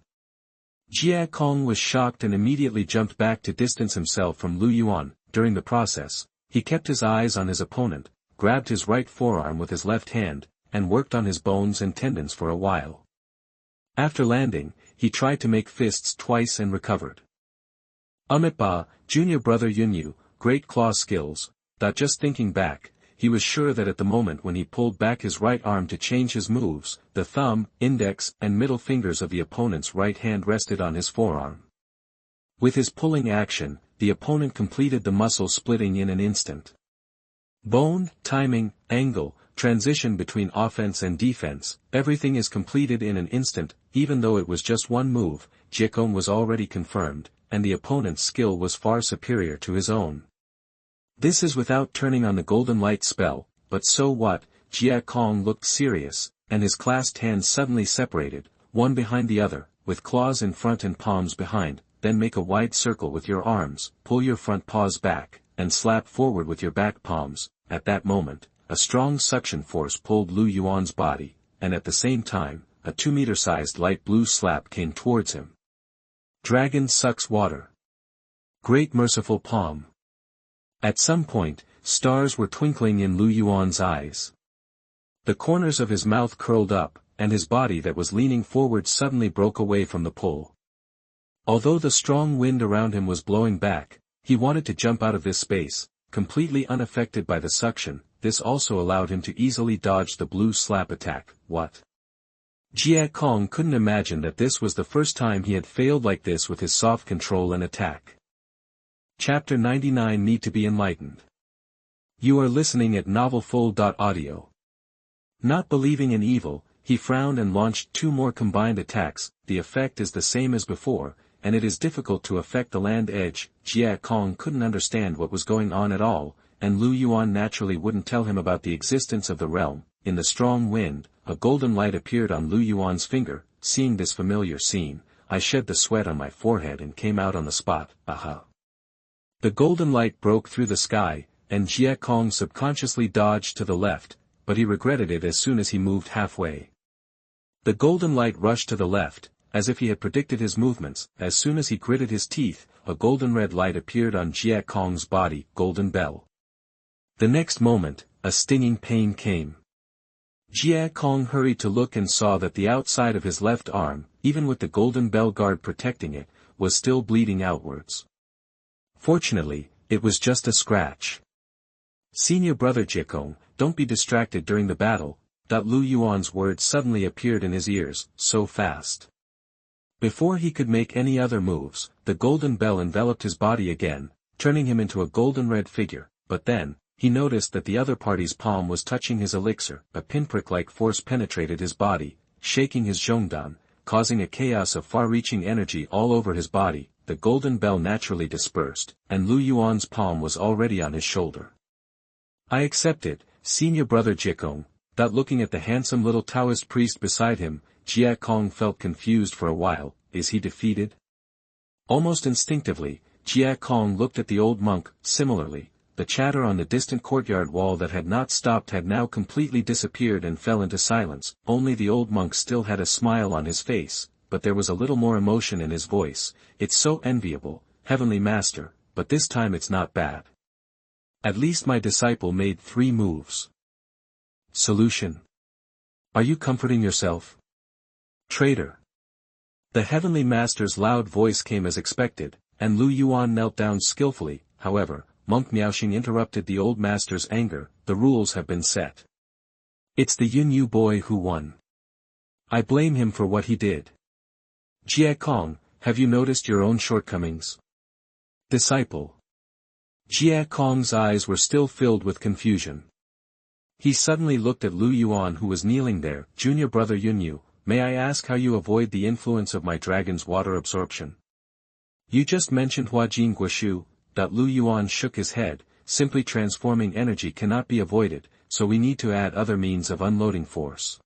Xie Kong was shocked and immediately jumped back to distance himself from Lu Yuan. During the process, he kept his eyes on his opponent, grabbed his right forearm with his left hand, and worked on his bones and tendons for a while. After landing, he tried to make fists twice and recovered. Ba, junior brother Yunyu, great claw skills. Just thinking back, he was sure that at the moment when he pulled back his right arm to change his moves, the thumb, index, and middle fingers of the opponent's right hand rested on his forearm. With his pulling action, the opponent completed the muscle splitting in an instant. Bone, timing, angle, transition between offense and defense, everything is completed in an instant. Even though it was just one move, Jiekong was already confirmed, and the opponent's skill was far superior to his own. This is without turning on the golden light spell, but so what? Jie Kong looked serious, and his clasped hands suddenly separated, one behind the other, with claws in front and palms behind. Then make a wide circle with your arms, pull your front paws back, and slap forward with your back palms. At that moment, a strong suction force pulled Lu Yuan's body, and at the same time, a 2-meter-sized light blue slap came towards him. Dragon sucks water. Great merciful palm. At some point, stars were twinkling in Lu Yuan's eyes. The corners of his mouth curled up, and his body that was leaning forward suddenly broke away from the pull. Although the strong wind around him was blowing back, he wanted to jump out of this space, completely unaffected by the suction. This also allowed him to easily dodge the blue slap attack. What? Jie Kong couldn't imagine that this was the first time he had failed like this with his soft control and attack. Chapter 99 Need to be Enlightened. You are listening at novelfull.audio. Not believing in evil, he frowned and launched 2 more combined attacks. The effect is the same as before, and it is difficult to affect the land edge. Jie Kong couldn't understand what was going on at all, and Lu Yuan naturally wouldn't tell him about the existence of the realm. In the strong wind, a golden light appeared on Lu Yuan's finger. Seeing this familiar scene, I shed the sweat on my forehead and came out on the spot. Aha! The golden light broke through the sky, and Jie Kong subconsciously dodged to the left, but he regretted it as soon as he moved halfway. The golden light rushed to the left, as if he had predicted his movements. As soon as he gritted his teeth, a golden red light appeared on Jie Kong's body. Golden bell. The next moment, a stinging pain came. Jie Kong hurried to look and saw that the outside of his left arm, even with the golden bell guard protecting it, was still bleeding outwards. Fortunately, it was just a scratch. Senior brother Jiekong, don't be distracted during the battle. Lu Yuan's words suddenly appeared in his ears, so fast. Before he could make any other moves, the golden bell enveloped his body again, turning him into a golden red figure. But then, he noticed that the other party's palm was touching his elixir. A pinprick-like force penetrated his body, shaking his Zhongdan, causing a chaos of far-reaching energy all over his body. The golden bell naturally dispersed, and Lu Yuan's palm was already on his shoulder. I accepted, senior brother Jiekong. Looking at the handsome little Taoist priest beside him, Jie Kong felt confused for a while. Is he defeated? Almost instinctively, Jie Kong looked at the old monk. Similarly, the chatter on the distant courtyard wall that had not stopped had now completely disappeared and fell into silence. Only the old monk still had a smile on his face, but there was a little more emotion in his voice. It's so enviable, heavenly master, but this time it's not bad. At least my disciple made 3 moves. Solution. Are you comforting yourself? Traitor. The Heavenly Master's loud voice came as expected, and Lu Yuan knelt down skillfully. However, Monk Miaoxing interrupted the old master's anger. The rules have been set. It's the Yunyu boy who won. I blame him for what he did. Jie Kong, have you noticed your own shortcomings? Disciple. Jie Kong's eyes were still filled with confusion. He suddenly looked at Lu Yuan who was kneeling there. Junior brother Yunyu, may I ask how you avoid the influence of my dragon's water absorption? You just mentioned Huajin Guoshu. Lu Yuan shook his head. Simply transforming energy cannot be avoided, so we need to add other means of unloading force.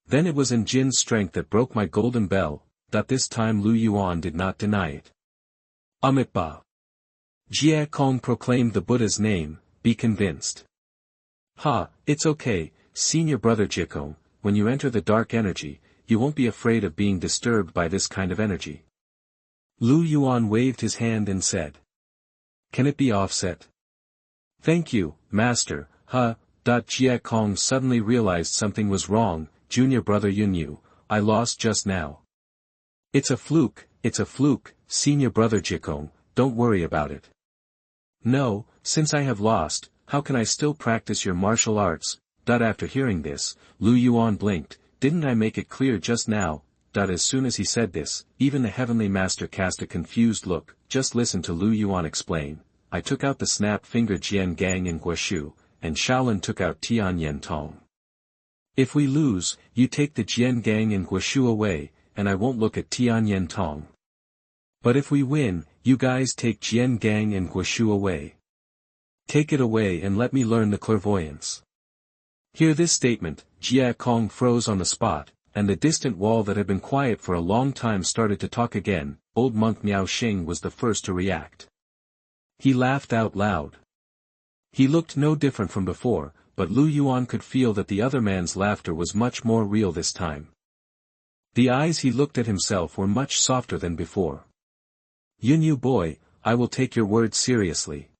Then it was in Jin's strength that broke my golden bell. This time Lu Yuan did not deny it. Amitabha. Jie Kong proclaimed the Buddha's name. Be convinced. Ha, it's okay, senior brother Jikong, when you enter the dark energy, you won't be afraid of being disturbed by this kind of energy. Lu Yuan waved his hand and said. Can it be offset? Thank you, master. Jie Kong suddenly realized something was wrong. Junior brother Yunyu, I lost just now. It's a fluke, senior brother Jikong, don't worry about it. No, since I have lost, how can I still practice your martial arts? After hearing this, Lu Yuan blinked. Didn't I make it clear just now? As soon as he said this, even the Heavenly Master cast a confused look. Just listen to Lu Yuan explain. I took out the snap-fingered Jian Gang and Guoshu, and Shaolin took out Tian Yen Tong. If we lose, you take the Jian Gang and Guoshu away, and I won't look at Tian Yen Tong. But if we win, you guys take Jian Gang and Guoshu away. Take it away and let me learn the clairvoyance. Hear this statement. Jie Kong froze on the spot, and the distant wall that had been quiet for a long time started to talk again. Old monk Miaoxing was the first to react. He laughed out loud. He looked no different from before, but Lu Yuan could feel that the other man's laughter was much more real this time. The eyes he looked at himself were much softer than before. Yunyu boy, I will take your words seriously.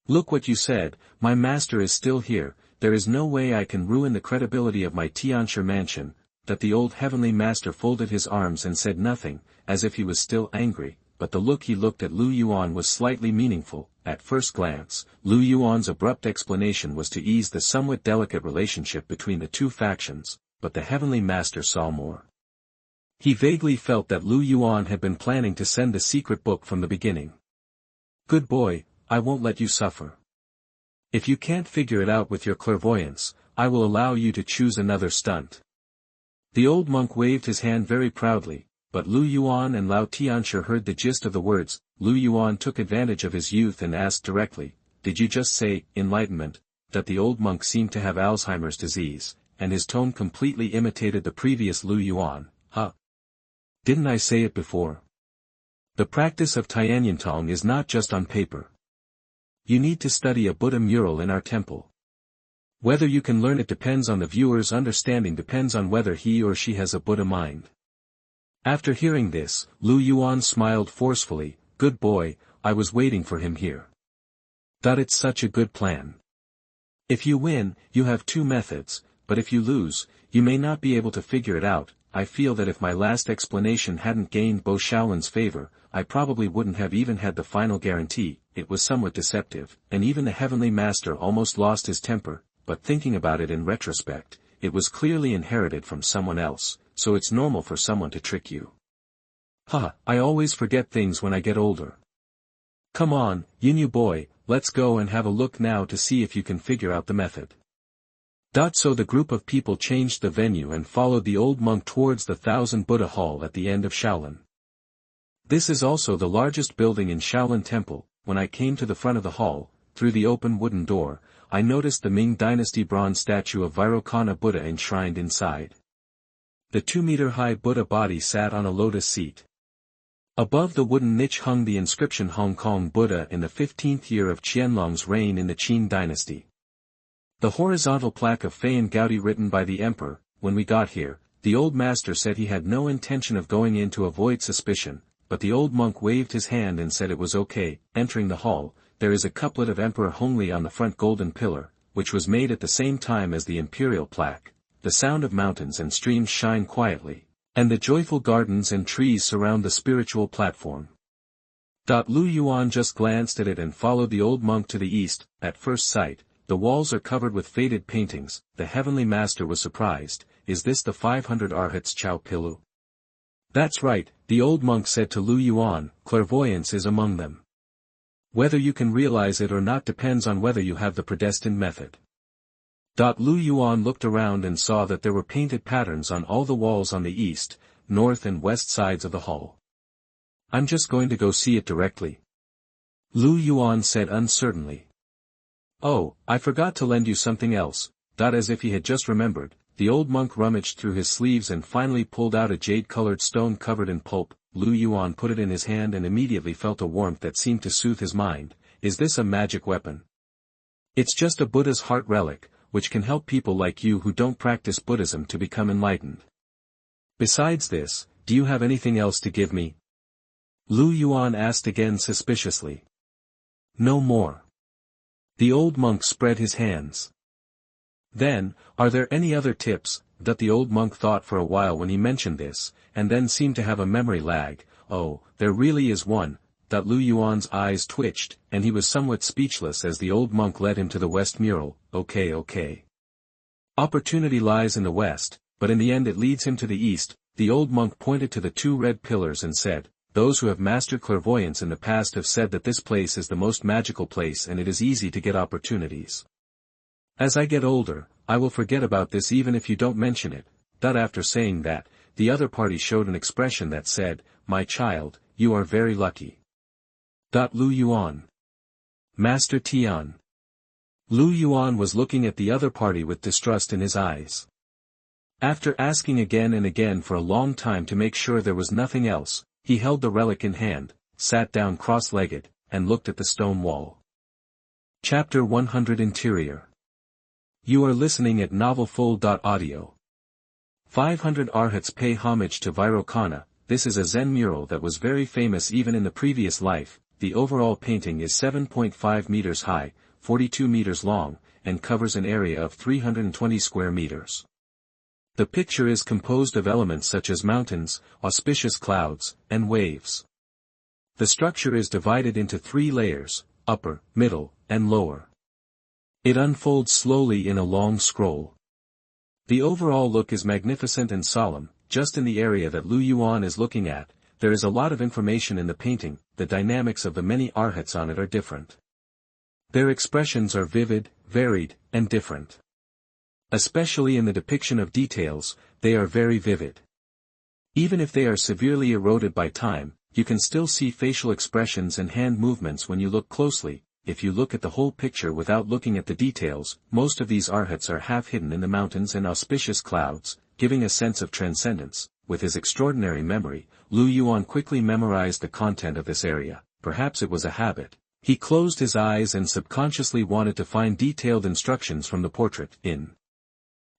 Look what you said, my master is still here, there is no way I can ruin the credibility of my Tianshi mansion. The old heavenly master folded his arms and said nothing, as if he was still angry, but the look he looked at Lu Yuan was slightly meaningful. At first glance, Lu Yuan's abrupt explanation was to ease the somewhat delicate relationship between the two factions, but the heavenly master saw more. He vaguely felt that Lu Yuan had been planning to send the secret book from the beginning. Good boy, I won't let you suffer. If you can't figure it out with your clairvoyance, I will allow you to choose another stunt. The old monk waved his hand very proudly, but Lu Yuan and Lao Tianshi heard the gist of the words. Lu Yuan took advantage of his youth and asked directly, did you just say, enlightenment? The old monk seemed to have Alzheimer's disease, and his tone completely imitated the previous Lu Yuan. Didn't I say it before? The practice of Tianyantong is not just on paper. You need to study a Buddha mural in our temple. Whether you can learn it depends on the viewer's understanding, depends on whether he or she has a Buddha mind. After hearing this, Lu Yuan smiled forcefully. Good boy, I was waiting for him here. It's such a good plan. If you win, you have 2 methods, but if you lose, you may not be able to figure it out. I feel that if my last explanation hadn't gained Bo Shaolin's favor, I probably wouldn't have even had the final guarantee. It was somewhat deceptive, and even the Heavenly Master almost lost his temper, but thinking about it in retrospect, it was clearly inherited from someone else, so it's normal for someone to trick you. I always forget things when I get older. Come on, Yunyu boy, let's go and have a look now to see if you can figure out the method. So the group of people changed the venue and followed the old monk towards the 1000 Buddha Hall at the end of Shaolin. This is also the largest building in Shaolin Temple. When I came to the front of the hall, through the open wooden door, I noticed the Ming Dynasty bronze statue of Vairocana Buddha enshrined inside. The 2-meter-high Buddha body sat on a lotus seat. Above the wooden niche hung the inscription Hong Kong Buddha in the 15th year of Qianlong's reign in the Qin dynasty. The horizontal plaque of Feian Gaudi written by the emperor. When we got here, the old master said he had no intention of going in to avoid suspicion, but the old monk waved his hand and said it was okay. Entering the hall, there is a couplet of Emperor Hongli on the front golden pillar, which was made at the same time as the imperial plaque. The sound of mountains and streams shine quietly, and the joyful gardens and trees surround the spiritual platform. Lu Yuan just glanced at it and followed the old monk to the east. At first sight, the walls are covered with faded paintings. The heavenly master was surprised. Is this the 500 Arhats Chao Pilu? That's right, the old monk said to Lu Yuan, clairvoyance is among them. Whether you can realize it or not depends on whether you have the predestined method. Lu Yuan looked around and saw that there were painted patterns on all the walls on the east, north and west sides of the hall. I'm just going to go see it directly. Lu Yuan said uncertainly. Oh, I forgot to lend you something else. As if he had just remembered, the old monk rummaged through his sleeves and finally pulled out a jade-colored stone covered in pulp. Lu Yuan put it in his hand and immediately felt a warmth that seemed to soothe his mind. Is this a magic weapon? It's just a Buddha's heart relic, which can help people like you who don't practice Buddhism to become enlightened. Besides this, do you have anything else to give me? Lu Yuan asked again suspiciously. No more. The old monk spread his hands. Then, are there any other tips? The old monk thought for a while when he mentioned this, and then seemed to have a memory lag. Oh, there really is one. Lu Yuan's eyes twitched, and he was somewhat speechless as the old monk led him to the west mural. Okay. Opportunity lies in the west, but in the end it leads him to the east. The old monk pointed to the two red pillars and said, those who have mastered clairvoyance in the past have said that this place is the most magical place and it is easy to get opportunities. As I get older, I will forget about this even if you don't mention it. After saying that, the other party showed an expression that said, my child, you are very lucky. Lu Yuan. Master Tian. Lu Yuan was looking at the other party with distrust in his eyes. After asking again and again for a long time to make sure there was nothing else, he held the relic in hand, sat down cross-legged, and looked at the stone wall. Chapter 100 Interior. You are listening at novelfull.audio. 500 Arhats pay homage to Vairocana. This is a Zen mural that was very famous even in the previous life. The overall painting is 7.5 meters high, 42 meters long, and covers an area of 320 square meters. The picture is composed of elements such as mountains, auspicious clouds, and waves. The structure is divided into 3 layers, upper, middle, and lower. It unfolds slowly in a long scroll. The overall look is magnificent and solemn. Just in the area that Lu Yuan is looking at, there is a lot of information in the painting. The dynamics of the many arhats on it are different. Their expressions are vivid, varied, and different. Especially in the depiction of details, they are very vivid. Even if they are severely eroded by time, you can still see facial expressions and hand movements when you look closely. If you look at the whole picture without looking at the details, most of these arhats are half hidden in the mountains and auspicious clouds, giving a sense of transcendence. With his extraordinary memory, Lu Yuan quickly memorized the content of this area. Perhaps it was a habit. He closed his eyes and subconsciously wanted to find detailed instructions from the portrait. In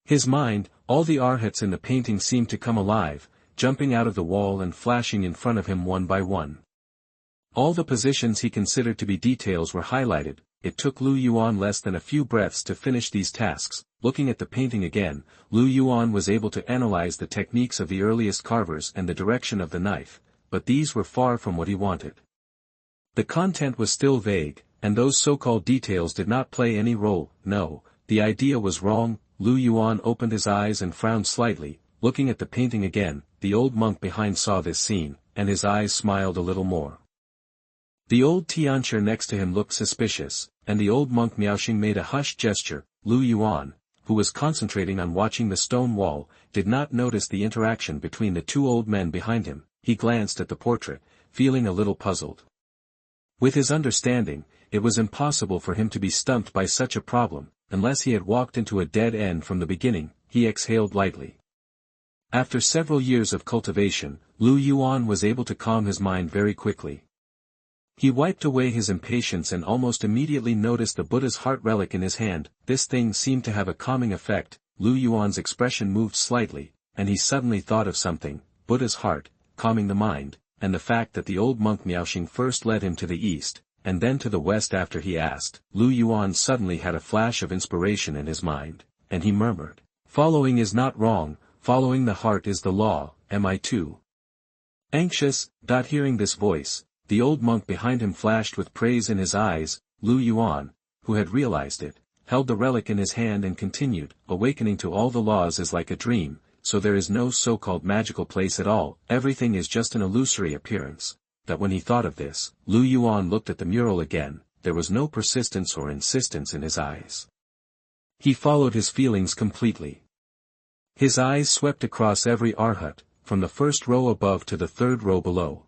his mind, all the arhats in the painting seemed to come alive, jumping out of the wall and flashing in front of him one by one. All the positions he considered to be details were highlighted. It took Lu Yuan less than a few breaths to finish these tasks. Looking at the painting again, Lu Yuan was able to analyze the techniques of the earliest carvers and the direction of the knife, but these were far from what he wanted. The content was still vague, and those so-called details did not play any role. No, the idea was wrong. Lu Yuan opened his eyes and frowned slightly. Looking at the painting again, the old monk behind saw this scene, and his eyes smiled a little more. The old Tiancher next to him looked suspicious, and the old monk Miaoxing made a hushed gesture. Lu Yuan, who was concentrating on watching the stone wall, did not notice the interaction between the two old men behind him. He glanced at the portrait, feeling a little puzzled. With his understanding, it was impossible for him to be stumped by such a problem, unless he had walked into a dead end from the beginning. He exhaled lightly. After several years of cultivation, Lu Yuan was able to calm his mind very quickly. He wiped away his impatience and almost immediately noticed the Buddha's heart relic in his hand. This thing seemed to have a calming effect. Lu Yuan's expression moved slightly, and he suddenly thought of something. Buddha's heart, calming the mind, and the fact that the old monk Miaoxing first led him to the east, and then to the west after he asked. Lu Yuan suddenly had a flash of inspiration in his mind, and he murmured, "Following is not wrong, following the heart is the law, am I too?" Anxious, hearing this voice, the old monk behind him flashed with praise in his eyes. Lu Yuan, who had realized it, held the relic in his hand and continued, "Awakening to all the laws is like a dream, so there is no so-called magical place at all, everything is just an illusory appearance." That when he thought of this, Lu Yuan looked at the mural again, there was no persistence or insistence in his eyes. He followed his feelings completely. His eyes swept across every arhat, from the first row above to the third row below.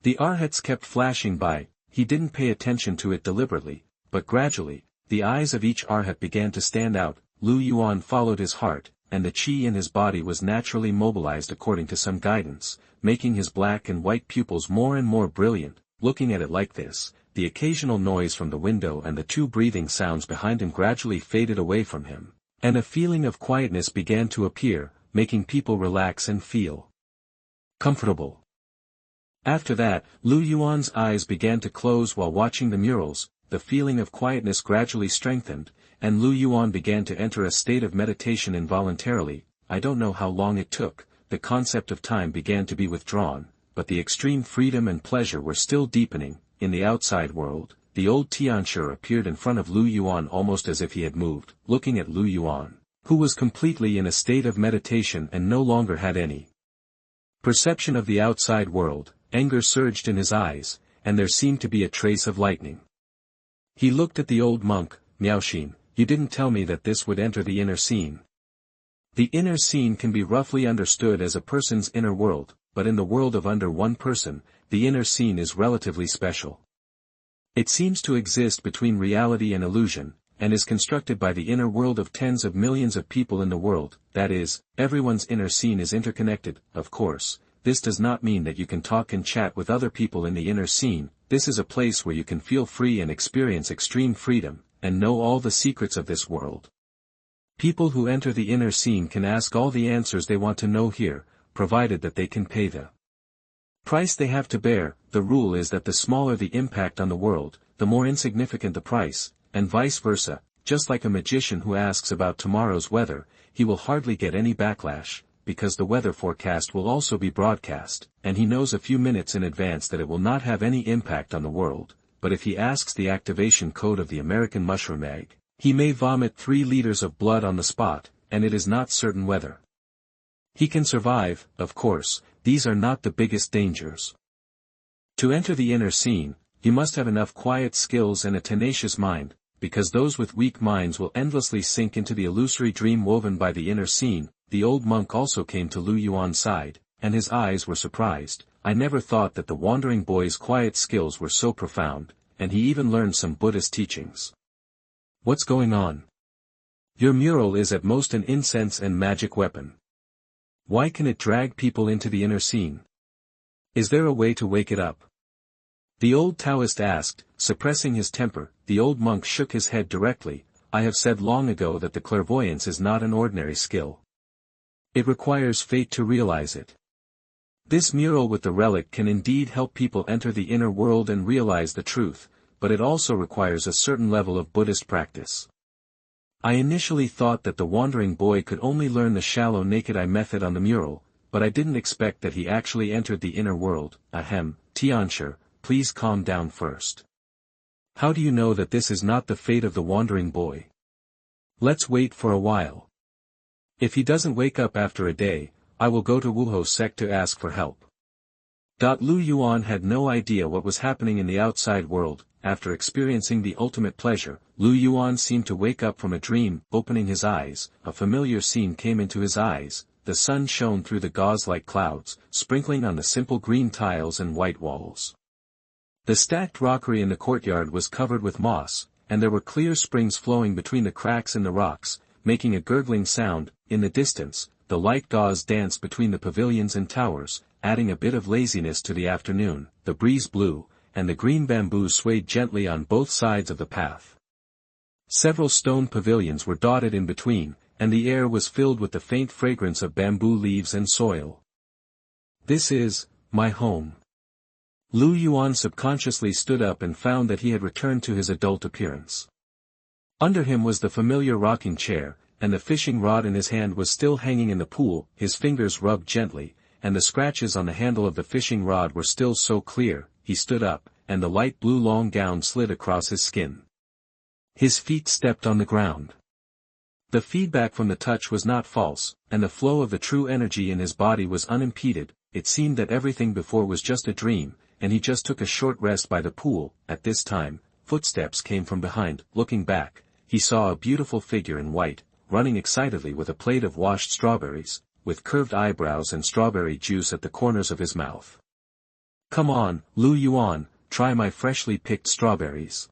The arhats kept flashing by, he didn't pay attention to it deliberately, but gradually, the eyes of each arhat began to stand out. Lu Yuan followed his heart, and the chi in his body was naturally mobilized according to some guidance, making his black and white pupils more and more brilliant. Looking at it like this, the occasional noise from the window and the two breathing sounds behind him gradually faded away from him, and a feeling of quietness began to appear, making people relax and feel comfortable. After that, Lu Yuan's eyes began to close while watching the murals. The feeling of quietness gradually strengthened, and Lu Yuan began to enter a state of meditation involuntarily. I don't know how long it took, the concept of time began to be withdrawn, but the extreme freedom and pleasure were still deepening. In the outside world, the old Tianshi appeared in front of Lu Yuan almost as if he had moved, looking at Lu Yuan, who was completely in a state of meditation and no longer had any perception of the outside world. Anger surged in his eyes, and there seemed to be a trace of lightning. He looked at the old monk. "Miaoxin, you didn't tell me that this would enter the inner scene." The inner scene can be roughly understood as a person's inner world, but in the world of under one person, the inner scene is relatively special. It seems to exist between reality and illusion, and is constructed by the inner world of tens of millions of people in the world. That is, everyone's inner scene is interconnected. Of course, this does not mean that you can talk and chat with other people in the inner scene. This is a place where you can feel free and experience extreme freedom, and know all the secrets of this world. People who enter the inner scene can ask all the answers they want to know here, provided that they can pay the price they have to bear. The rule is that the smaller the impact on the world, the more insignificant the price, and vice versa. Just like a magician who asks about tomorrow's weather, he will hardly get any backlash, because the weather forecast will also be broadcast, and he knows a few minutes in advance that it will not have any impact on the world. But if he asks the activation code of the American mushroom egg, he may vomit 3 liters of blood on the spot, and it is not certain whether he can survive. Of course, these are not the biggest dangers. To enter the inner scene, you must have enough quiet skills and a tenacious mind, because those with weak minds will endlessly sink into the illusory dream woven by the inner scene. The old monk also came to Lu Yuan's side, and his eyes were surprised. "I never thought that the wandering boy's quiet skills were so profound, and he even learned some Buddhist teachings. What's going on? Your mural is at most an incense and magic weapon. Why can it drag people into the inner scene? Is there a way to wake it up?" The old Taoist asked, suppressing his temper. The old monk shook his head directly. "I have said long ago that the clairvoyance is not an ordinary skill. It requires fate to realize it. This mural with the relic can indeed help people enter the inner world and realize the truth, but it also requires a certain level of Buddhist practice. I initially thought that the wandering boy could only learn the shallow naked eye method on the mural, but I didn't expect that he actually entered the inner world." "Ahem, Tianshi, please calm down first. How do you know that this is not the fate of the wandering boy? Let's wait for a while. If he doesn't wake up after a day, I will go to Wuho sect to ask for help." Lu Yuan had no idea what was happening in the outside world. After experiencing the ultimate pleasure, Lu Yuan seemed to wake up from a dream. Opening his eyes, a familiar scene came into his eyes. The sun shone through the gauze-like clouds, sprinkling on the simple green tiles and white walls. The stacked rockery in the courtyard was covered with moss, and there were clear springs flowing between the cracks in the rocks, making a gurgling sound. In the distance, the light gauze danced between the pavilions and towers, adding a bit of laziness to the afternoon. The breeze blew, and the green bamboos swayed gently on both sides of the path. Several stone pavilions were dotted in between, and the air was filled with the faint fragrance of bamboo leaves and soil. "This is my home. Lu Yuan subconsciously stood up and found that he had returned to his adult appearance. Under him was the familiar rocking chair, and the fishing rod in his hand was still hanging in the pool. His fingers rubbed gently, and the scratches on the handle of the fishing rod were still so clear. He stood up, and the light blue long gown slid across his skin. His feet stepped on the ground. The feedback from the touch was not false, and the flow of the true energy in his body was unimpeded. It seemed that everything before was just a dream, and he just took a short rest by the pool. At this time, footsteps came from behind. Looking back, he saw a beautiful figure in white, running excitedly with a plate of washed strawberries, with curved eyebrows and strawberry juice at the corners of his mouth. "Come on, Lu Yuan, try my freshly picked strawberries."